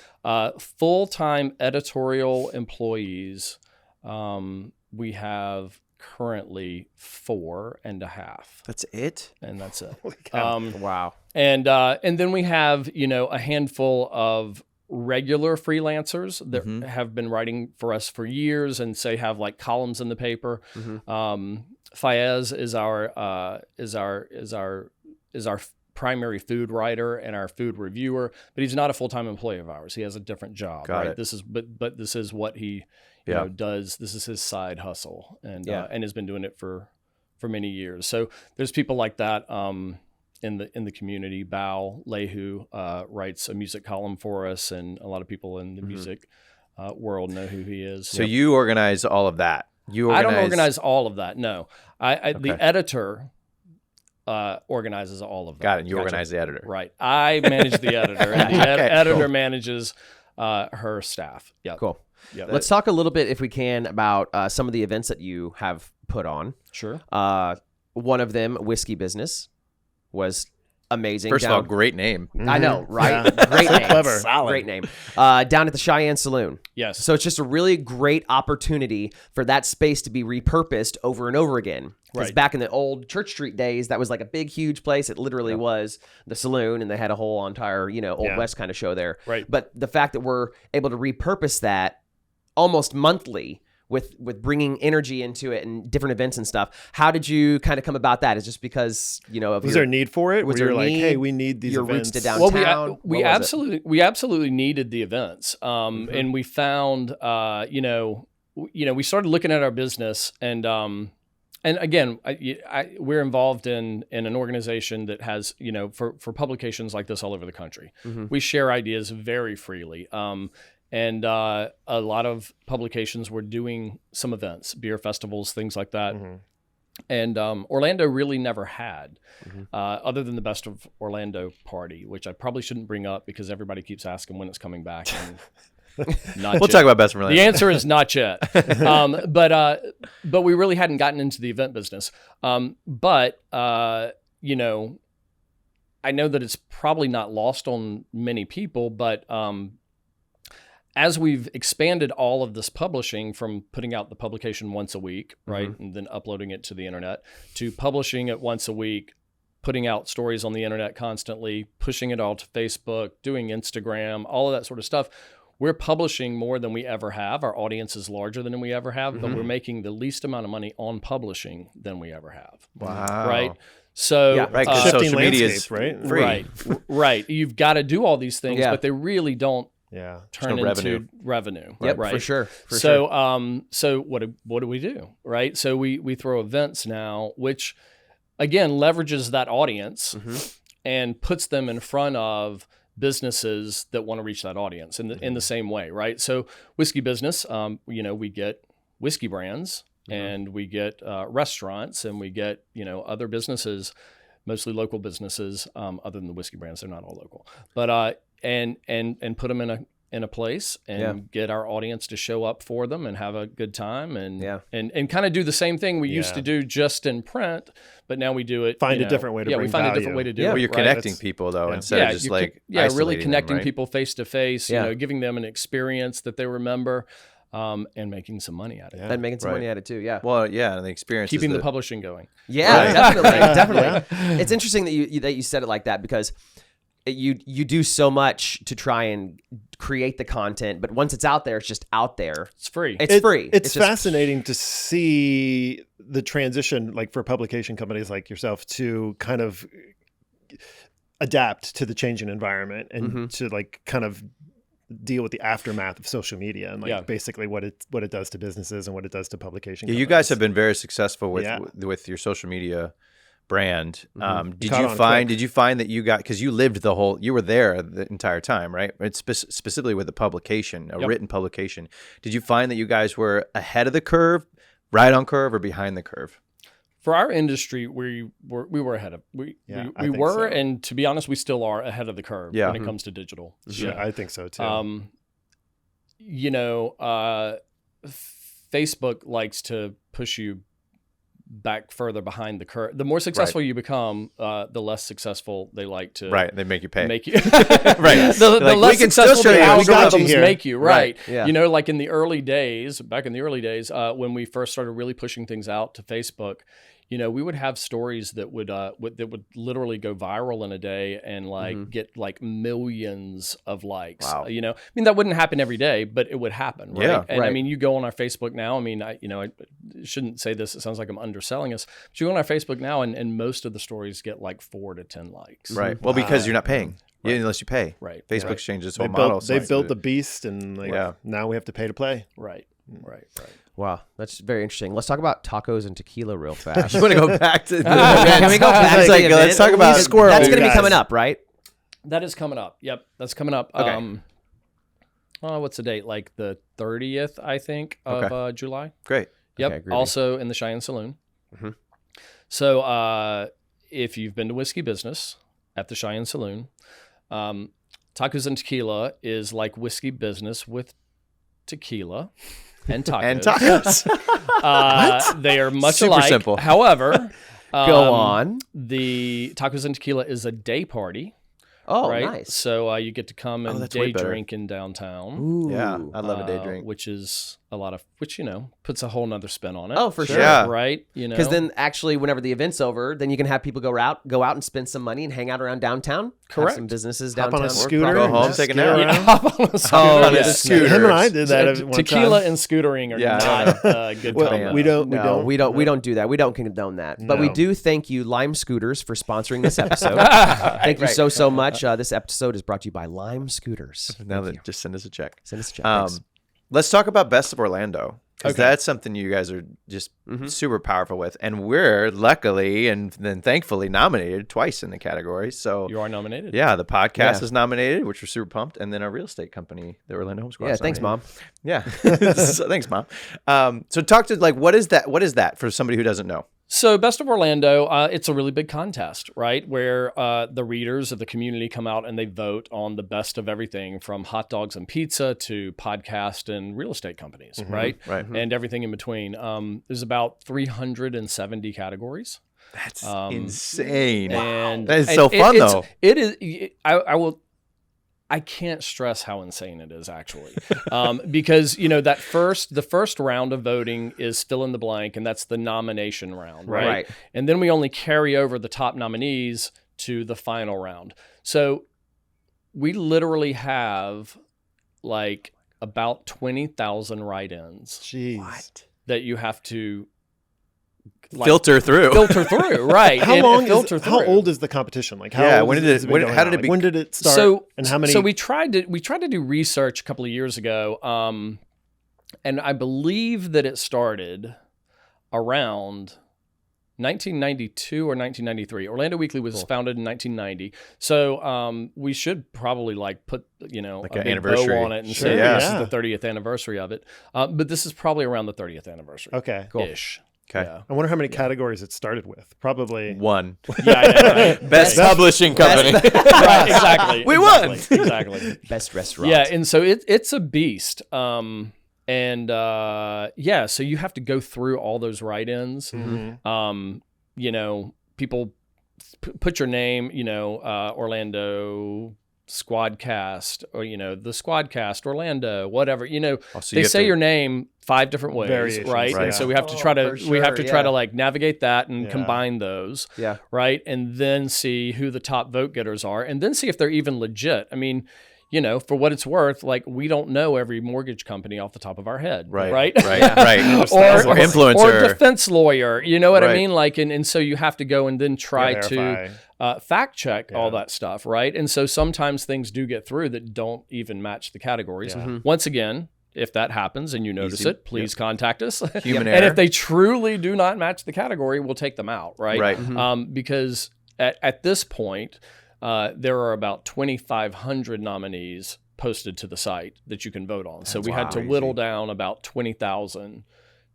Full-time editorial employees, we have currently 4.5. That's it? And that's it. Wow. And then we have, a handful of regular freelancers that have been writing for us for years and have like columns in the paper. Fayez is our primary food writer and our food reviewer, but he's not a full-time employee of ours. He has a different job. Got right? it. This is what he does. This is his side hustle, and has been doing it for many years. So there's people like that in the community. Bao Lehu writes a music column for us, and a lot of people in the music world know who he is. So you organize all of that. I don't organize all of that. No, the editor organizes all of that. Got it. You organize the editor. Right. I manage the editor, and the editor manages her staff. Yeah. Cool. Yeah. Let's talk a little bit, if we can, about some of the events that you have put on. Sure. One of them, Whiskey Business, was amazing. First of all, great name. I know, right? Yeah. Great name. Clever. Solid. Great name. Down at the Cheyenne Saloon. Yes. So it's just a really great opportunity for that space to be repurposed over and over again. Because Right. back in the old Church Street days, that was like a big, huge place. It literally was the saloon, and they had a whole entire, Old West kind of show there. Right. But the fact that we're able to repurpose that almost monthly with bringing energy into it and different events and stuff. How did you kind of come about that? Is just because, of Was there a need for it? Was Where there you're like, need? hey, we need these Your events. roots to downtown? Well, we absolutely needed the events, and we found, we started looking at our business, and again, we're involved in an organization that has, for publications like this all over the country. Mm-hmm. We share ideas very freely. And a lot of publications were doing some events, beer festivals, things like that. Mm-hmm. And Orlando really never had, other than the Best of Orlando party, which I probably shouldn't bring up because everybody keeps asking when it's coming back. And not We'll yet. talk about Best of Orlando. The answer is not yet. But we really hadn't gotten into the event business. I know that it's probably not lost on many people, but as we've expanded all of this publishing from putting out the publication once a week, right, and then uploading it to the internet, to publishing it once a week, putting out stories on the internet constantly, pushing it all to Facebook, doing Instagram, all of that sort of stuff, we're publishing more than we ever have. Our audience is larger than we ever have, but we're making the least amount of money on publishing than we ever have. Wow. Right? So, Right, because shifting social media is landscape, right? free. Right. You've got to do all these things, Yeah. but they really don't Yeah. turn no into revenue. Yep, Right. for sure. So what do we do? Right. So we throw events now, which again leverages that audience and puts them in front of businesses that want to reach that audience in the same way. Right. So Whiskey Business, we get whiskey brands and we get restaurants and we get, other businesses, mostly local businesses, other than the whiskey brands. They're not all local, but and put them in a place and get our audience to show up for them and have a good time and kind of do the same thing we used to do just in print, but now we do it. Find a different way to bring we find a value. different way to do it. Well, you're right? connecting people though instead of just like really isolating connecting them, right? people face to face. Yeah. Giving them an experience that they remember, and making some money out of it. And making some money at it too, yeah. Well, yeah, and the experience Keeping is the publishing going. Yeah, definitely. It's interesting that you said it like that because you do so much to try and create the content, but once it's out there, it's just out there. It's free. It's free. It's just fascinating to see the transition, like for publication companies like yourself, to kind of adapt to the changing environment and to like kind of deal with the aftermath of social media and like basically what it does to businesses and what it does to publication Yeah, companies. you guys have been very successful with your social media brand. Did you find that you got, because you lived you were there the entire time, right? It's specifically with the publication, a written publication. Did you find that you guys were ahead of the curve, right on curve, or behind the curve? For our industry, we were ahead of we think were, so. and to be honest, we still are ahead of the curve when it comes to digital. Yeah, I think so too. Facebook likes to push you back further behind the curve. The more successful you become, the less successful they like to. Right, they make you pay. Make you Right. The Like, less we can still successful show the you, we got you algorithms here. make you. Right. Yeah. Like in the early days, when we first started really pushing things out to Facebook, we would have stories that would literally go viral in a day and get like millions of likes. Wow. That wouldn't happen every day, but it would happen. Right. Yeah. And Right. I mean, you go on our Facebook now. I mean, I shouldn't say this. It sounds like I'm underselling us. But you go on our Facebook now, and most of the stories get like 4 to 10 likes. Right. Well, because you're not paying. Yeah, unless you pay. Right. Facebook's changed its whole model. They built the beast, and now we have to pay to play. Right. Wow, that's very interesting. Let's talk about tacos and tequila real fast. You want to go back to Can we go back to the event? let's talk about squirrel. That's going to be guys. coming up, right? That is coming up. Yep, that's coming up. Okay. what's the date? Like the 30th, I think, of July. Great. Yep. Okay, groovy. Also in the Cheyenne Saloon. Mhm. So if you've been to Whiskey Business at the Cheyenne Saloon, Tacos and Tequila is like Whiskey Business with tequila and tacos. And tacos. They are much Super alike. simple. However, Go on. the Tacos and Tequila is a day party. Oh, right? nice. So you get to come and that's way day better. drink in downtown. Ooh. Yeah, I love a day drink. Which is a lot of, puts a whole nother spin on it. Oh, for sure. Yeah. Right? Because then actually, whenever the event's over, then you can have people go out and spend some money and hang out around downtown. Correct. Have some businesses Hop downtown. on a scooter, Go and home, just take a get nap. around. hop on a scooter. Oh, yeah. the scooters. Him and I did that at one Tequila time. and scootering are Yeah, not good Well, combo. we don't We don't do that. We don't condone that. But we No. do thank you, Lime Scooters, for sponsoring this episode. Thank you so much. This episode is brought to you by Lime Scooters. Now that just send us a check. Send us a check. Thanks. Let's talk about Best of Orlando. Because Okay. that's something you guys are just super powerful with. And we're luckily and then thankfully nominated twice in the category. So You are nominated. yeah, the podcast Yeah. is nominated, which we're super pumped. And then our real estate company, the Orlando Home Squad. Yeah, is thanks, nominated. Mom. Yeah. So, thanks, Mom. So talk to what is that? What is that for somebody who doesn't know? So Best of Orlando, it's a really big contest, right? Where the readers of the community come out and they vote on the best of everything from hot dogs and pizza to podcast and real estate companies, right? Right. And everything in between. There's about 370 categories. That's insane. And That is so fun, though. It is. I can't stress how insane it is, actually, because the first round of voting is still in the blank, and that's the nomination round, right? And then we only carry over the top nominees to the final round. So we literally have like about 20,000 write-ins Jeez. that you have to Filter through. right? How and long? filter through. How old is the competition? Like, how Yeah, old when is- did it- has been when- going how did on? it be- When did it start? and how many? So we tried to do research a couple of years ago, and I believe that it started around 1992 or 1993. Orlando Weekly was founded in 1990, so we should probably put a an big anniversary. bow on it and Sure, say yeah. this is the 30th anniversary of it. But this is probably around the 30th anniversary. Okay. Ish. Okay. Yeah. I wonder how many categories it started with. Probably. One. Yeah, I know, right? Best Right. publishing company. Right, exactly. We won. Exactly. Best restaurant. Yeah, and so it's a beast. So you have to go through all those write-ins. People put your name, Orlando Squadcast, or the Squadcast Orlando, whatever. So you they have say to- your name 5 different ways, Variations, right? right. And so we have to try to navigate that and Yeah. combine those, Yeah. right? And then see who the top vote getters are, and then see if they're even legit. I mean, for what it's worth, we don't know every mortgage company off the top of our head, right? Right. or Or influencer. or defense lawyer. You know what I Right. mean? And so you have to go and then try to verify. fact check all Yeah. that stuff, right? And so sometimes things do get through that don't even match the categories. Yeah. Once again, if that happens and you notice Easy. it, please contact us. Human And error. if they truly do not match the category, we'll take them out, right? Right. Because at this point, there are about 2,500 nominees posted to the site that you can vote on. So we had to whittle down about 20,000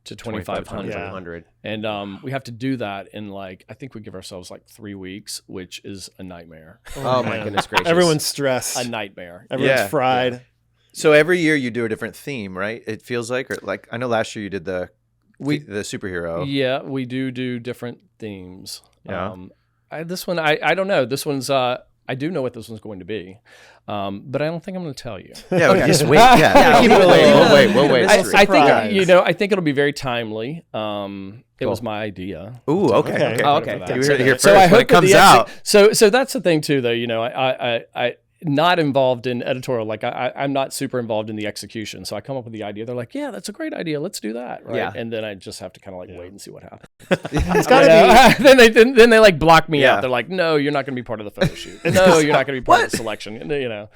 to 2,500. 2,500. And we have to do that in I think we give ourselves 3 weeks, which is a nightmare. Oh my goodness gracious. Everyone's stressed. A nightmare. Everyone's Yeah. fried. So every year you do a different theme, right? It feels like, or I know last year you did the superhero. Yeah, we do different themes. Yeah. This one, I don't know. This one's, I do know what this one's going to be, but I don't think I'm going to tell you. Yeah, just wait. Yeah, keep it away. We'll wait. I Surprise. think I think it'll be very timely. It was my idea. Ooh, okay. Okay. Oh, okay. You heard it here first. So I when hope it comes that out. So that's the thing too, though. I not involved in editorial. I'm not super involved in the execution. So I come up with the idea. They're like, yeah, that's a great idea. Let's do that. Right. Yeah. And then I just have to kind of wait and see what happens. It's gotta be. then they block me Yeah. out. They're like, no, you're not going to be part of the photo shoot. No, you're not going to be part of the selection.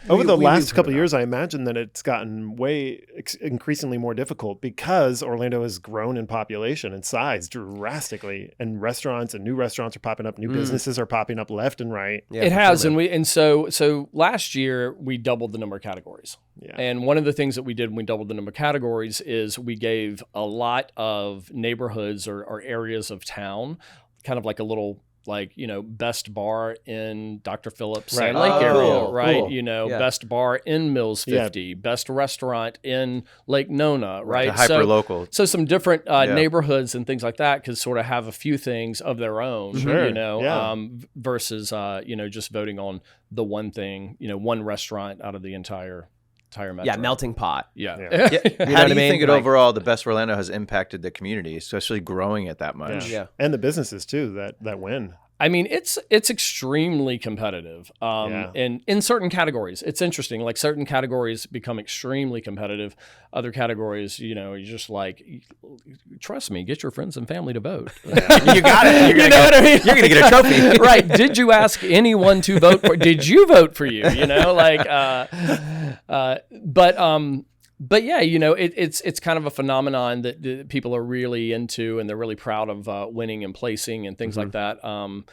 Over the we last knew couple of years, I imagine that it's gotten increasingly more difficult because Orlando has grown in population and size drastically, and restaurants and new restaurants are popping up, new businesses are popping up left and right. Yeah, it for has, sure, man. and so last last year, we doubled the number of categories. Yeah. And one of the things that we did when we doubled the number of categories is we gave a lot of neighborhoods or areas of town kind of like a little, like, best bar in Dr. Phillips Sand Lake area, cool, right? cool. Best bar in Mills 50, best restaurant in Lake Nona, right? Hyper local. So some different neighborhoods and things like that could sort of have a few things of their own, versus, just voting on the one thing, one restaurant out of the entire metro. Yeah, melting pot. Yeah. How know do what you I mean? think it Like- overall, the Best of Orlando has impacted the community, especially growing it that much? Yeah. And the businesses too that win. I mean, it's extremely competitive. And in certain categories, it's interesting. Like certain categories become extremely competitive. Other categories, you're just like, trust me, get your friends and family to vote. You got it. You're what I mean? You're gonna get a trophy. Right? Did you ask anyone to vote for? Did you vote for you? But yeah, it's kind of a phenomenon that people are really into, and they're really proud of winning and placing and things like that. We're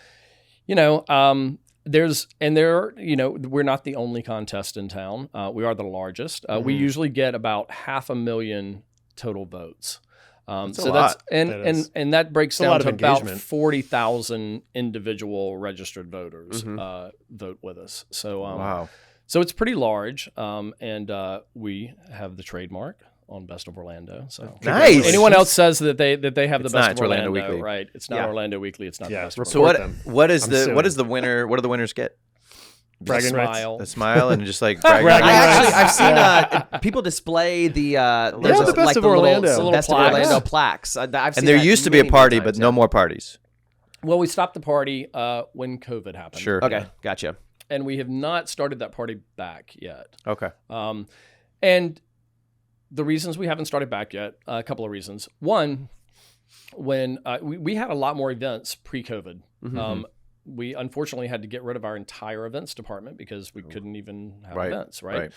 not the only contest in town. We are the largest. We usually get about 500,000 total votes. That's so a that's lot. and that breaks a down lot to of about engagement. 40,000 individual registered voters vote with us. So Wow. So it's pretty large, and we have the trademark on Best of Orlando. So Nice. anyone else says that they have the It's Best not, of it's Orlando Orlando, Weekly. right? It's not Yeah. Orlando Weekly. It's not Yeah, the Best of So Support Orlando. them. what is I'm the suing. what is the winner? What do the winners get? Bragging rights. Smile. A smile and just like bragging Bragging rights? rights. I've seen people display the there's the Best of Orlando. Little Best of plaques. Orlando Yeah. plaques. I've seen And there that used to be a many, party, many but times, no yeah. more parties. Well, we stopped the party when COVID happened. Sure. Okay, gotcha. And we have not started that party back yet. Okay. And the reasons we haven't started back yet, a couple of reasons. One, when we had a lot more events pre-COVID. We unfortunately had to get rid of our entire events department because we couldn't even have events, right?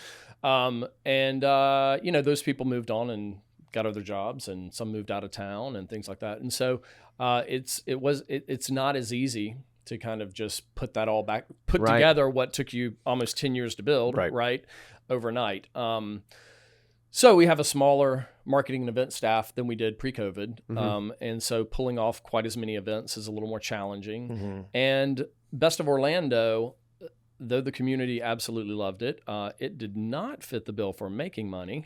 Those people moved on and got other jobs, and some moved out of town and things like that. And so it's not as easy to kind of just put that all back, put Right. together what took you almost 10 years to build, Right. right? Overnight. So we have a smaller marketing and event staff than we did pre-COVID. And so pulling off quite as many events is a little more challenging. And Best of Orlando, though the community absolutely loved it, it did not fit the bill for making money.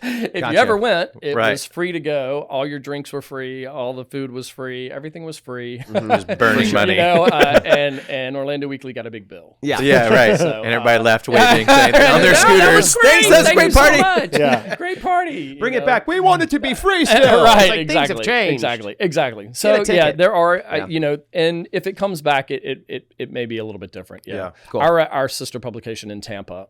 If Gotcha. you ever went, it Right. was free to go. All your drinks were free. All the food was free. Everything was free. Just burning money. And Orlando Weekly got a big bill. Yeah. Yeah, right. So, and everybody left waving, saying, on their Yeah, that was scooters. great. Thanks, that's a Thank great you so party. much. Yeah. Great party. Bring it back. We want it to be free still. Right, It's like exactly. Things have changed. Exactly. So a ticket. yeah, there are, Yeah. and if it comes back, it may be a little bit different. Yeah. Yeah. Cool. Our sister publication in Tampa,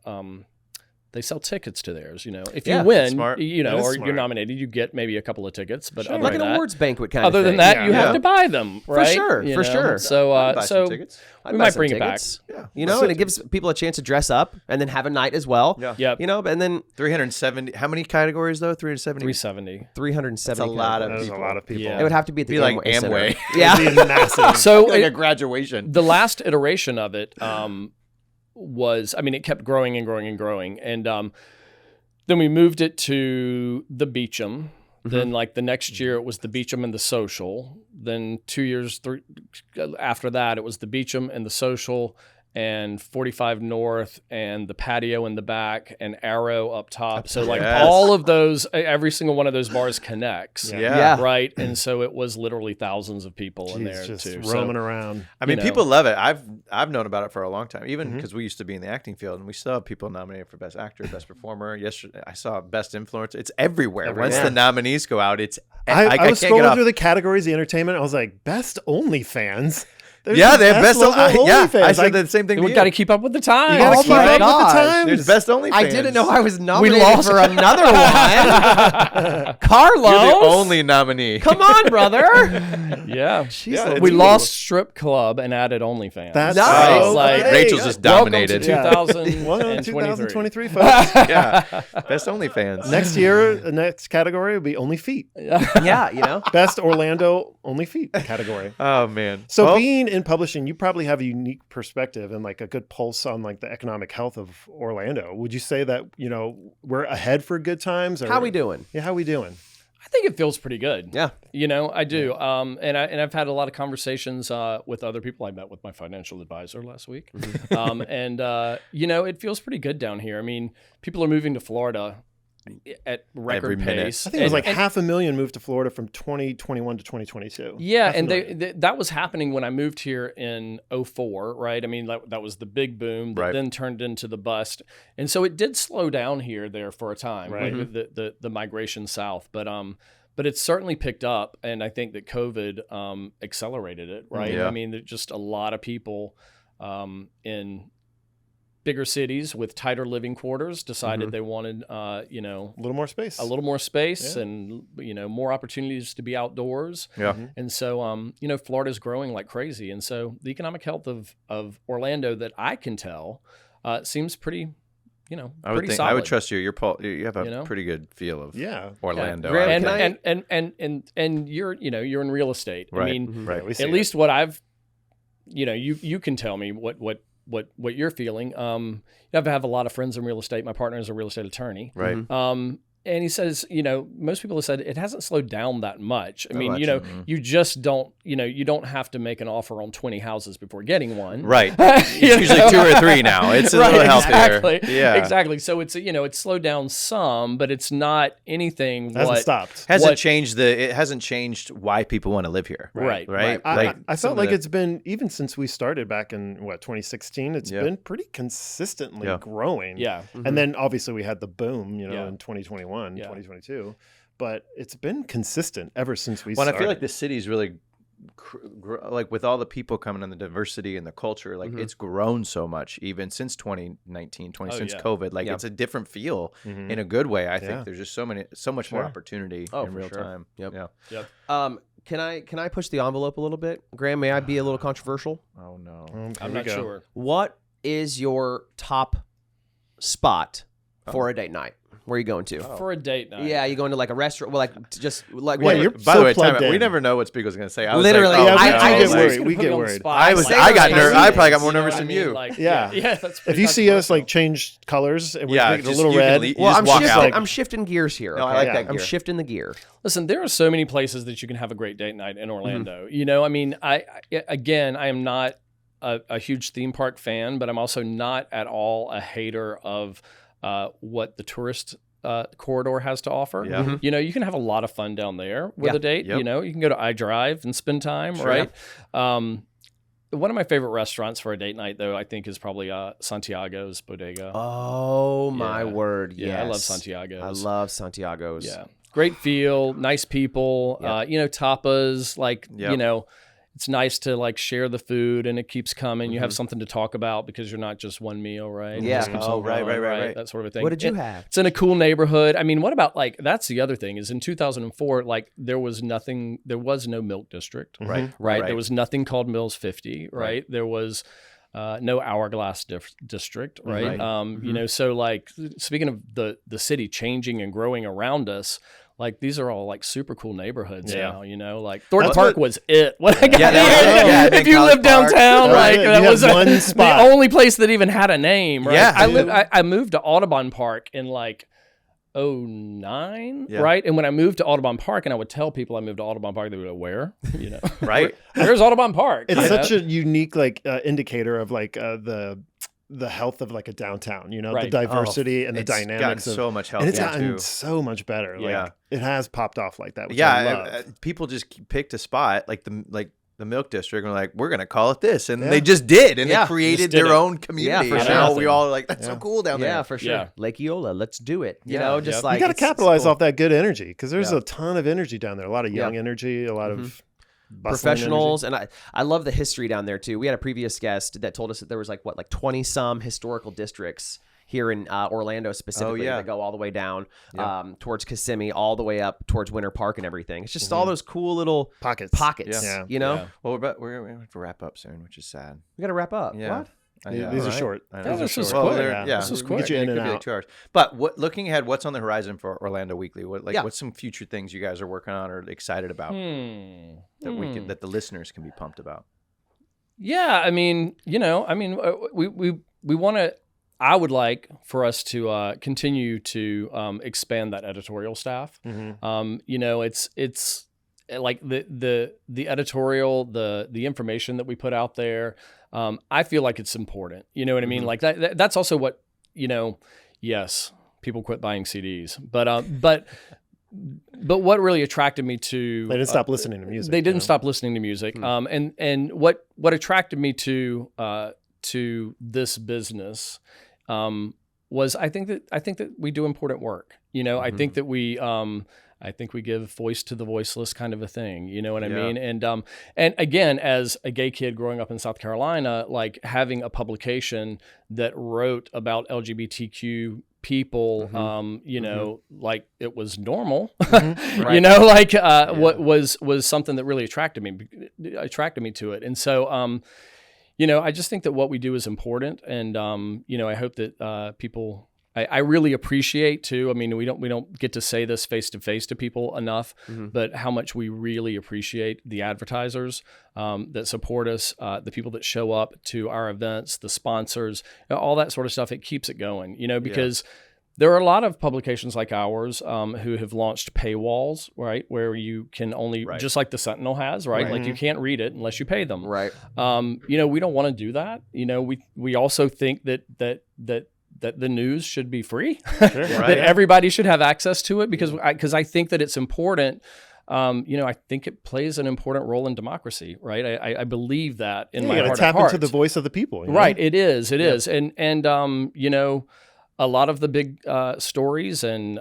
they sell tickets to theirs. If Yeah, you win, smart. That is or smart. you're nominated, you get maybe a couple of tickets. But other Like than an that, awards banquet kind other of than thing. that, Yeah. you have Yeah. to buy them, right? sure, You for know? sure. So I'd buy some so tickets. I'd we buy might some bring tickets. Yeah. And it gives people a chance to dress up and then have a night as well. Yeah. Yep. And then 370. How many categories though? 370. 370. 370. That's a lot of That is a people. lot of people. Yeah. It would have to be at the Be like Amway Center. Amway. Yeah. It'd be massive. So Like a graduation. the last iteration of it was, it kept growing and growing and growing. And then we moved it to the Beecham. Then like the next year it was the Beecham and the Social. Then 2 years after that it was the Beecham and the Social and 45 North and the patio in the back and Arrow up top. So like Yes. all of those, every single one of those bars connects. Yeah. Yeah. Right. And so it was literally thousands of people in Jeez, there just too. roaming So, around. I mean, you know. people love it. I've known about it for a long time, even because we used to be in the acting field, and we still have people nominated for Best Actor, Best Performer. Yesterday, I saw Best Influencer. It's everywhere. Once the nominees go out, it's I was can't get scrolling off. through the categories, the entertainment. I was like, best OnlyFans. There's Yeah, the they have Best. local Yeah, OnlyFans. I said Like, the same thing. we got to keep up with the times. You got to Oh keep my up with gosh. the times. There's Best OnlyFans. I didn't know I was nominated lost. for another one. Carlos. You're the only nominee. Come on, brother. Yeah. Yeah, We it's lost Strip Club and added OnlyFans. That's Nice. so Like, great. Rachel's just Welcome dominated. to 2023. Well, 2023, folks. Yeah, Best OnlyFans. Next year, the next category will be only feet. Yeah, Best Orlando only feet category. Oh man. So Well, being in publishing, you probably have a unique perspective and like a good pulse on like the economic health of Orlando. Would you say that, we're ahead for good times? Or, How we doing? Yeah, how we doing? I think it feels pretty good. Yeah. I do. And I've had a lot of conversations with other people. I met with my financial advisor last week. It feels pretty good down here. I mean, people are moving to Florida at record pace. I think it was like 500,000 moved to Florida from 2021 to 2022. Yeah, and that was happening when I moved here in 2004, right? I mean, that was the big boom that then turned into the bust. And so it did slow down there for a time, right? The migration south. But it's certainly picked up, and I think that COVID accelerated it, right? Yeah. I mean, there's just a lot of people in bigger cities with tighter living quarters decided they wanted, a little more space, and, more opportunities to be outdoors. Yeah. And so, Florida's growing like crazy. And so the economic health of Orlando that I can tell seems pretty, pretty solid. I would trust you. You have a pretty good feel of Orlando. Yeah. And you're in real estate. Right. I mean, at least what I've, you can tell me what you're feeling. You have a lot of friends in real estate. My partner is a real estate attorney. Right. And he says, most people have said it hasn't slowed down that much. I mean, you just don't, you don't have to make an offer on 20 houses before getting one. Right. It's usually 2 or 3 now. It's a little healthier. Exactly. Yeah. Exactly. So it's slowed down some, but it's not anything. It hasn't stopped. It hasn't changed why people want to live here. Right. I felt like it's been, even since we started back in 2016, it's been pretty consistently growing. Yeah. And then obviously we had the boom, in 2021. 2022, but it's been consistent ever since we started. I feel like the city's really like with all the people coming and the diversity and the culture, like it's grown so much even since 2019, since COVID. Like it's a different feel in a good way. I think there's just so much more opportunity in real time. Yep. Can I push the envelope a little bit? Graham, may I be a little controversial? Oh no. I'm not sure. What is your top spot for a date night? Where are you going to? For a date night. Yeah, you going to like a restaurant? Well, you're by the way, plugged in. we never know what Spiegle's going to say. I was literally, we get worried. I got nervous. I probably got more nervous than you. Yeah. If you see us like change colors and we make it a little red, I'm shifting gears here. No, I like that. I'm shifting the gear. Listen, there are so many places that you can have a great date night in Orlando. I mean, I am not a huge theme park fan, but I'm also not at all a hater of what the tourist corridor has to offer. Yeah. You can have a lot of fun down there with a date. Yep. You can go to iDrive and spend time, right? One of my favorite restaurants for a date night, though, I think is probably Santiago's Bodega. Oh, my word. Yeah, yes. I love Santiago's. I love Santiago's. Yeah. Great feel, nice people, tapas, it's nice to like share the food and it keeps coming. You have something to talk about because you're not just one meal, right? Yeah. Right. That sort of a thing. What did you have? It's in a cool neighborhood. I mean, what about that's the other thing is in 2004, there was no Milk District, right? There was nothing called Mills 50, right? There was no Hourglass District, right? So speaking of the city changing and growing around us, these are all super cool neighborhoods now, Thornton Park was it. When I got here, if you live downtown, that was one spot. The only place that even had a name, right? Yeah, I moved to Audubon Park in 2009, right? And when I moved to Audubon Park and I would tell people I moved to Audubon Park, they would go, where? Right? Where's Audubon Park? It's such a unique indicator of the health of a downtown, the diversity and the dynamics of so much healthier, and it's gotten so much better. It has popped off like that. Which people just picked a spot like the Milk District and we're gonna call it this, and they just did, and they created their own community. Yeah, for now we all are that's so cool down there. Yeah, for sure. Yeah. Lake Eola, let's do it. You you got to capitalize off that good energy because there's a ton of energy down there. A lot of young energy, a lot of professionals, and I love the history down there too. We had a previous guest that told us that there was 20 some historical districts here in Orlando specifically that go all the way down towards Kissimmee, all the way up towards Winter Park and everything. It's just all those cool little pockets. Well, we're going to have to wrap up soon, which is sad. We got to wrap up. Yeah. What? These are short. This is quick. This is quick. Get you in and out. 2 hours. But looking ahead, what's on the horizon for Orlando Weekly? What's some future things you guys are working on or excited about that the listeners can be pumped about? Yeah, I mean, we want to. I would like for us to continue to expand that editorial staff. It's like the editorial, the information that we put out there. I feel like it's important. You know what I mean? Like that's also what, yes, people quit buying CDs, but what really attracted me to they didn't stop listening to music. They didn't stop listening to music. And what attracted me to this business was I think that we do important work. I think that we give voice to the voiceless, kind of a thing. You know what I mean? And again, as a gay kid growing up in South Carolina, like having a publication that wrote about LGBTQ people, like it was normal, right. What was something that really attracted me to it. And so, I just think that what we do is important. And, I hope that people, I really appreciate too. I mean, we don't get to say this face to face to people enough, but how much we really appreciate the advertisers that support us, the people that show up to our events, the sponsors, all that sort of stuff. It keeps it going, because there are a lot of publications like ours who have launched paywalls, right, where you can only, just like the Sentinel has, right, like you can't read it unless you pay them, right. We don't want to do that. We also think that the news should be free, that everybody should have access to it, because I think that it's important. I think it plays an important role in democracy, right? I believe that in my heart of hearts. Tap into the voice of the people, right? It is, and a lot of the big stories and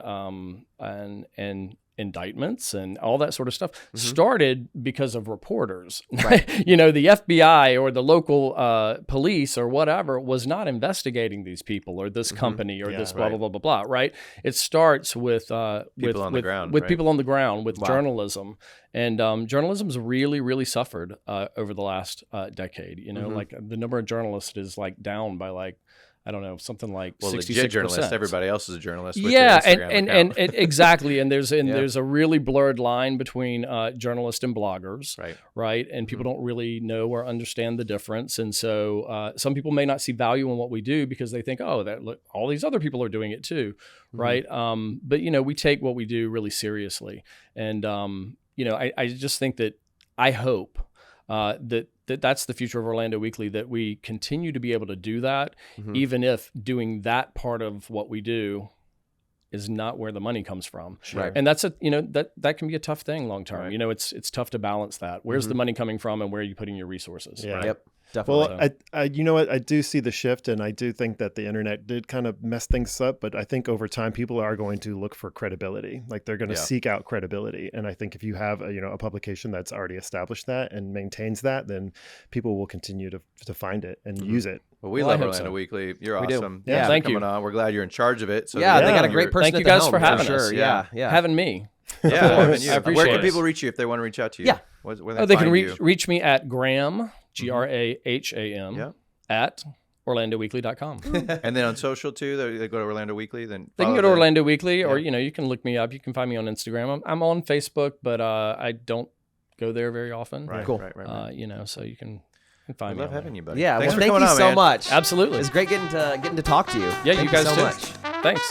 indictments and all that sort of stuff started because of reporters. Right. The FBI or the local police or whatever was not investigating these people or this company or this blah, blah, blah, blah, blah, right? It starts with people on the ground, people on the ground, with journalism. And journalism's really, really suffered over the last decade. Like the number of journalists is like down by like, I don't know, something like 66%. Legit journalist. Everybody else is a journalist. With and exactly. And there's a really blurred line between journalists and bloggers, right? And people don't really know or understand the difference. And so some people may not see value in what we do because they think, look, all these other people are doing it too, right? But we take what we do really seriously, and I just think that I hope that's the future of Orlando Weekly, that we continue to be able to do that, even if doing that part of what we do is not where the money comes from. Sure. And that's that can be a tough thing long term. Right. It's tough to balance that. Where's the money coming from and where are you putting your resources? Yeah. Right? Yep. Definitely. Well, I do see the shift, and I do think that the internet did kind of mess things up, but I think over time people are going to look for credibility. Like they're going to seek out credibility. And I think if you have a publication that's already established that and maintains that, then people will continue to find it and use it. Well, we love Orlando Weekly. You're awesome. Yeah, thank you. Coming on. We're glad you're in charge of it. So they got a great person. Thank you guys for having us. Yeah. Having me. Yeah, where can people reach you if they want to reach out to you? Yeah. They can reach me at Graham, Graham, at OrlandoWeekly.com. And then on social too, they go to Orlando Weekly. Then they can go to Orlando Weekly, or you can look me up. You can find me on Instagram. I'm on Facebook, but I don't go there very often. Right. Cool. Right. So you can find me. I love having you, buddy. Yeah. Thanks for thank coming you on, so man. much. Absolutely. It's great getting to talk to you. Yeah, thank you guys so too. much. Thanks.